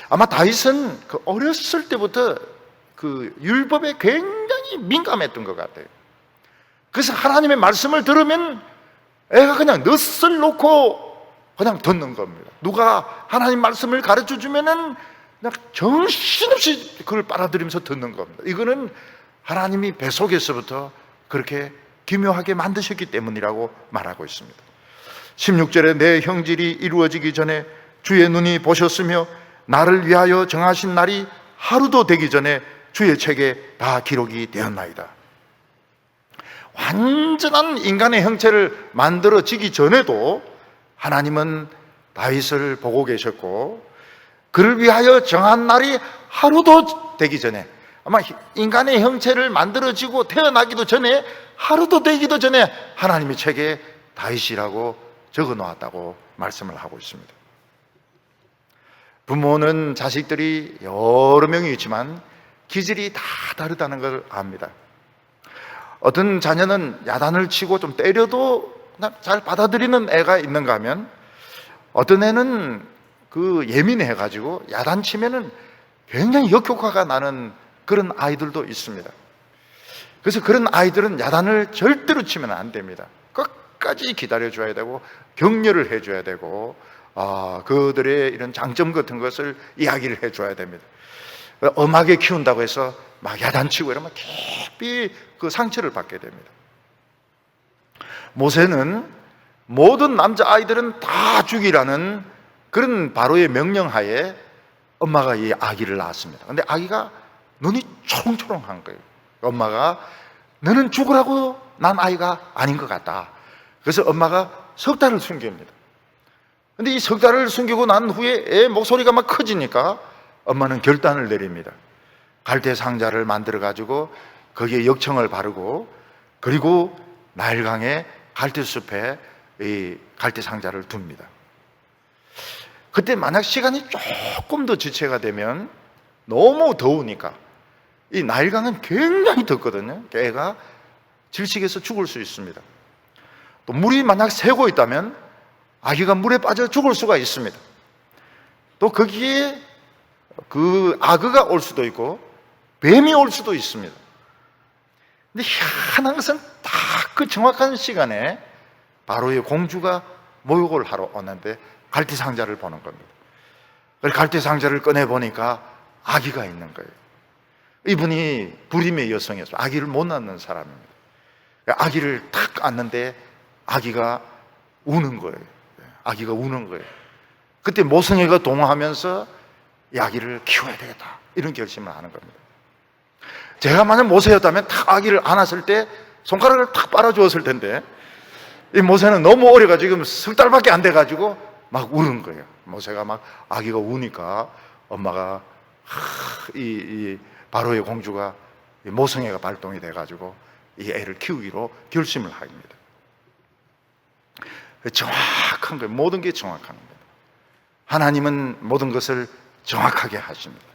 아마 다윗은 어렸을 때부터 그 율법에 굉장히 민감했던 것 같아요. 그래서 하나님의 말씀을 들으면 애가 그냥 넛을 놓고 그냥 듣는 겁니다. 누가 하나님 말씀을 가르쳐 주면은 그냥 정신없이 그걸 빨아들이면서 듣는 겁니다. 이거는 하나님이 뱃속에서부터 그렇게 기묘하게 만드셨기 때문이라고 말하고 있습니다. 16절에 내 형질이 이루어지기 전에 주의 눈이 보셨으며 나를 위하여 정하신 날이 하루도 되기 전에 주의 책에 다 기록이 되었나이다. 완전한 인간의 형체를 만들어지기 전에도 하나님은 다윗을 보고 계셨고 그를 위하여 정한 날이 하루도 되기 전에, 아마 인간의 형체를 만들어지고 태어나기도 전에, 하루도 되기도 전에 하나님의 책에 다윗이라고 적어 놓았다고 말씀을 하고 있습니다. 부모는 자식들이 여러 명이 있지만 기질이 다 다르다는 걸 압니다. 어떤 자녀는 야단을 치고 좀 때려도 그냥 잘 받아들이는 애가 있는가 하면 어떤 애는 예민해가지고 야단 치면은 굉장히 역효과가 나는 그런 아이들도 있습니다. 그래서 그런 아이들은 야단을 절대로 치면 안 됩니다. 끝까지 기다려줘야 되고 격려를 해줘야 되고 그들의 이런 장점 같은 것을 이야기를 해줘야 됩니다. 엄하게 키운다고 해서 막 야단치고 이러면 깊이 그 상처를 받게 됩니다. 모세는 모든 남자아이들은 다 죽이라는 그런 바로의 명령하에 엄마가 이 아기를 낳았습니다. 근데 아기가 눈이 초롱초롱한 거예요. 엄마가 너는 죽으라고 난 아이가 아닌 것 같다. 그래서 엄마가 석 달을 숨깁니다. 근데 이 석 달을 숨기고 난 후에 애 목소리가 막 커지니까 엄마는 결단을 내립니다. 갈대 상자를 만들어 가지고 거기에 역청을 바르고 그리고 나일강의 갈대숲에 이 갈대 상자를 둡니다. 그때 만약 시간이 조금 더 지체가 되면 너무 더우니까 이 나일강은 굉장히 덥거든요. 애가 질식해서 죽을 수 있습니다. 또 물이 만약 새고 있다면 아기가 물에 빠져 죽을 수가 있습니다. 또 거기에 악어가 올 수도 있고 뱀이 올 수도 있습니다. 근데 희한한 것은 딱 그 정확한 시간에 바로의 공주가 모욕을 하러 오는데 갈대상자를 보는 겁니다. 갈대상자를 꺼내보니까 아기가 있는 거예요. 이분이 불임의 여성이었어요. 아기를 못 낳는 사람입니다. 아기를 탁 안는데 아기가 우는 거예요. 아기가 우는 거예요. 그때 모성애가 동화하면서 이 아기를 키워야 되겠다 이런 결심을 하는 겁니다. 제가 만약 모세였다면 탁 아기를 안았을 때 손가락을 탁 빨아주었을 텐데 이 모세는 너무 어려가 지금 석 달밖에 안 돼가지고 막 우는 거예요. 모세가 막 아기가 우니까 엄마가 이 바로의 공주가 모성애가 발동이 돼가지고 이 애를 키우기로 결심을 합니다. 정확한 거예요. 모든 게 정확한 겁니다. 하나님은 모든 것을 정확하게 하십니다.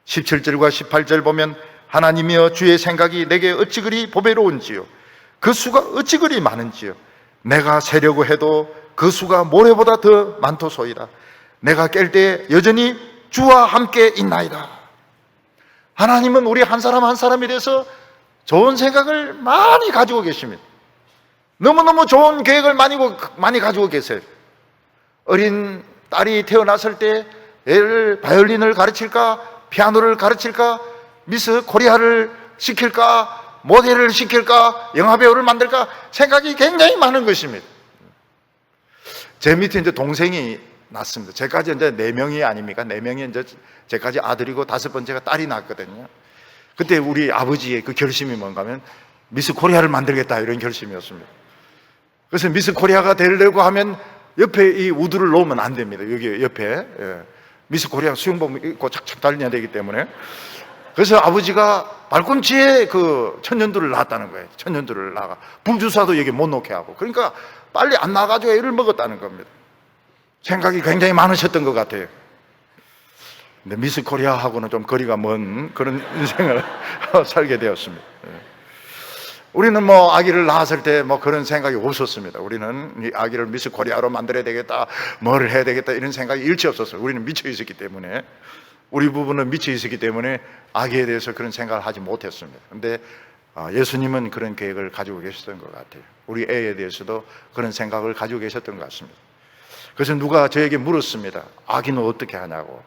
17절과 18절 보면 하나님이여 주의 생각이 내게 어찌 그리 보배로운지요 그 수가 어찌 그리 많은지요 내가 세려고 해도 그 수가 모래보다 더 많도소이다. 내가 깰 때 여전히 주와 함께 있나이다. 하나님은 우리 한 사람 한 사람에 대해서 좋은 생각을 많이 가지고 계십니다. 너무너무 좋은 계획을 많이 가지고 계세요. 어린 딸이 태어났을 때 애를 바이올린을 가르칠까 피아노를 가르칠까? 미스 코리아를 시킬까? 모델을 시킬까? 영화배우를 만들까? 생각이 굉장히 많은 것입니다. 제 밑에 이제 동생이 낳습니다. 제까지 이제 4명이 아닙니까? 4명이 이제 제까지 아들이고 5번째가 딸이 낳았거든요. 그때 우리 아버지의 그 결심이 뭔가 하면 미스 코리아를 만들겠다, 이런 결심이었습니다. 그래서 미스 코리아가 되려고 하면 옆에 이 우드를 놓으면 안 됩니다. 여기 옆에. 미스 코리아 수영복 입고 착착 달려야 되기 때문에. 그래서 아버지가 발꿈치에 그 천연두를 놨다는 거예요. 천연두를 놔가. 불주사도 여기 못 놓게 하고. 그러니까 빨리 안 나가지고 애를 먹었다는 겁니다. 생각이 굉장히 많으셨던 것 같아요. 근데 미스 코리아하고는 좀 거리가 먼 그런 인생을 살게 되었습니다. 우리는 뭐 아기를 낳았을 때 뭐 그런 생각이 없었습니다. 우리는 이 아기를 미스 코리아로 만들어야 되겠다, 뭘 해야 되겠다, 이런 생각이 일체 없었어요. 우리는 미쳐 있었기 때문에, 우리 부부는 미쳐 있었기 때문에 아기에 대해서 그런 생각을 하지 못했습니다. 근데 예수님은 그런 계획을 가지고 계셨던 것 같아요. 우리 애에 대해서도 그런 생각을 가지고 계셨던 것 같습니다. 그래서 누가 저에게 물었습니다. 아기는 어떻게 하냐고.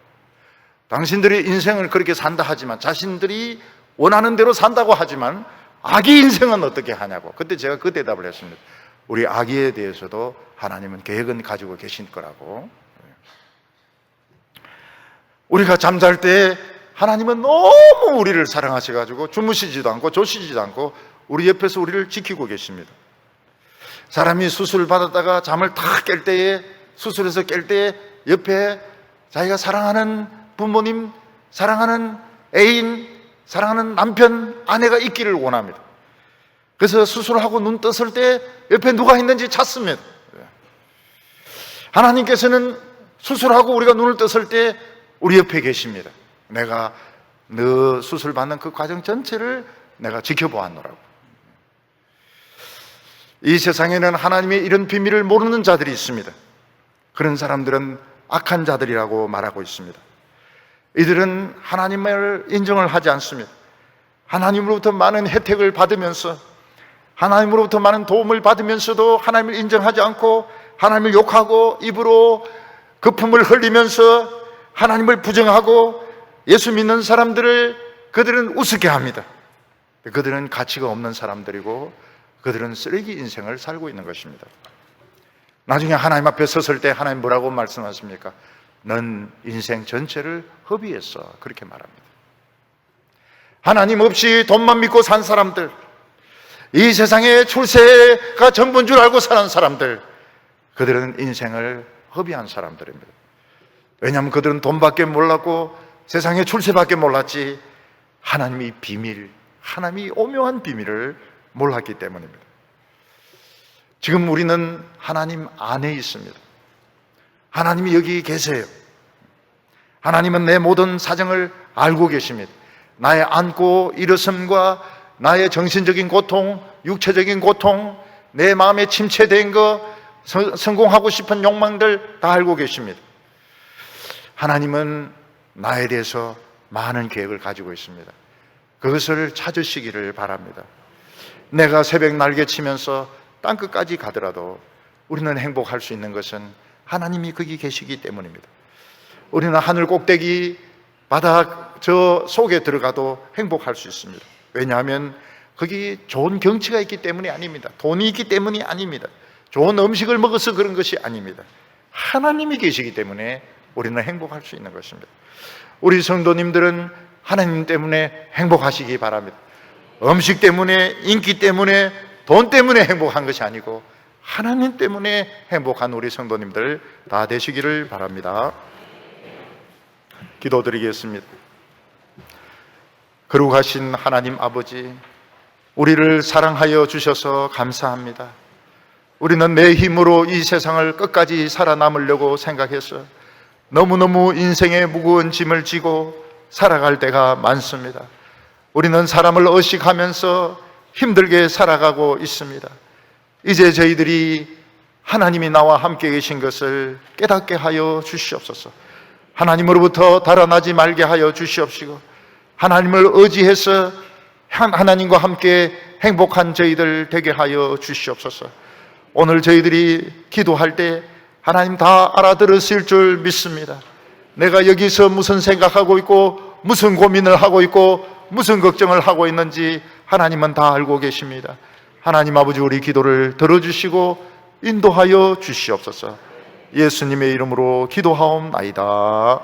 당신들이 인생을 그렇게 산다 하지만, 자신들이 원하는 대로 산다고 하지만 아기 인생은 어떻게 하냐고. 그때 제가 그 대답을 했습니다. 우리 아기에 대해서도 하나님은 계획은 가지고 계신 거라고. 우리가 잠잘 때 하나님은 너무 우리를 사랑하셔가지고 주무시지도 않고 조시지도 않고 우리 옆에서 우리를 지키고 계십니다. 사람이 수술을 받았다가 잠을 탁 깰 때에, 수술해서 깰 때에 옆에 자기가 사랑하는 부모님, 사랑하는 애인, 사랑하는 남편, 아내가 있기를 원합니다. 그래서 수술하고 눈 떴을 때 옆에 누가 있는지 찾습니다. 하나님께서는 수술하고 우리가 눈을 떴을 때 우리 옆에 계십니다. 내가 너 수술 받는 그 과정 전체를 내가 지켜보았노라고. 이 세상에는 하나님의 이런 비밀을 모르는 자들이 있습니다. 그런 사람들은 악한 자들이라고 말하고 있습니다. 이들은 하나님을 인정을 하지 않습니다. 하나님으로부터 많은 혜택을 받으면서, 하나님으로부터 많은 도움을 받으면서도 하나님을 인정하지 않고 하나님을 욕하고 입으로 거품을 흘리면서 하나님을 부정하고 예수 믿는 사람들을 그들은 우습게 합니다. 그들은 가치가 없는 사람들이고 그들은 쓰레기 인생을 살고 있는 것입니다. 나중에 하나님 앞에 섰을 때 하나님 뭐라고 말씀하십니까? 넌 인생 전체를 허비했어, 그렇게 말합니다. 하나님 없이 돈만 믿고 산 사람들, 이 세상에 출세가 전부인 줄 알고 사는 사람들, 그들은 인생을 허비한 사람들입니다. 왜냐하면 그들은 돈밖에 몰랐고 세상의 출세밖에 몰랐지 하나님의 비밀, 하나님의 오묘한 비밀을 몰랐기 때문입니다. 지금 우리는 하나님 안에 있습니다. 하나님이 여기 계세요. 하나님은 내 모든 사정을 알고 계십니다. 나의 앉고 일어섬과 나의 정신적인 고통, 육체적인 고통, 내 마음에 침체된 거, 성공하고 싶은 욕망들 다 알고 계십니다. 하나님은 나에 대해서 많은 계획을 가지고 있습니다. 그것을 찾으시기를 바랍니다. 내가 새벽 날개 치면서 땅끝까지 가더라도 우리는 행복할 수 있는 것은 하나님이 거기 계시기 때문입니다. 우리는 하늘 꼭대기 바다 저 속에 들어가도 행복할 수 있습니다. 왜냐하면 거기 좋은 경치가 있기 때문이 아닙니다. 돈이 있기 때문이 아닙니다. 좋은 음식을 먹어서 그런 것이 아닙니다. 하나님이 계시기 때문에 우리는 행복할 수 있는 것입니다. 우리 성도님들은 하나님 때문에 행복하시기 바랍니다. 음식 때문에, 인기 때문에, 돈 때문에 행복한 것이 아니고 하나님 때문에 행복한 우리 성도님들 다 되시기를 바랍니다. 기도드리겠습니다. 거룩하신 하나님 아버지, 우리를 사랑하여 주셔서 감사합니다. 우리는 내 힘으로 이 세상을 끝까지 살아남으려고 생각해서 너무너무 인생의 무거운 짐을 지고 살아갈 때가 많습니다. 우리는 사람을 의식하면서 힘들게 살아가고 있습니다. 이제 저희들이 하나님이 나와 함께 계신 것을 깨닫게 하여 주시옵소서. 하나님으로부터 달아나지 말게 하여 주시옵시고 하나님을 의지해서 하나님과 함께 행복한 저희들 되게 하여 주시옵소서. 오늘 저희들이 기도할 때 하나님 다 알아들으실 줄 믿습니다. 내가 여기서 무슨 생각하고 있고 무슨 고민을 하고 있고 무슨 걱정을 하고 있는지 하나님은 다 알고 계십니다. 하나님 아버지, 우리 기도를 들어주시고 인도하여 주시옵소서. 예수님의 이름으로 기도하옵나이다.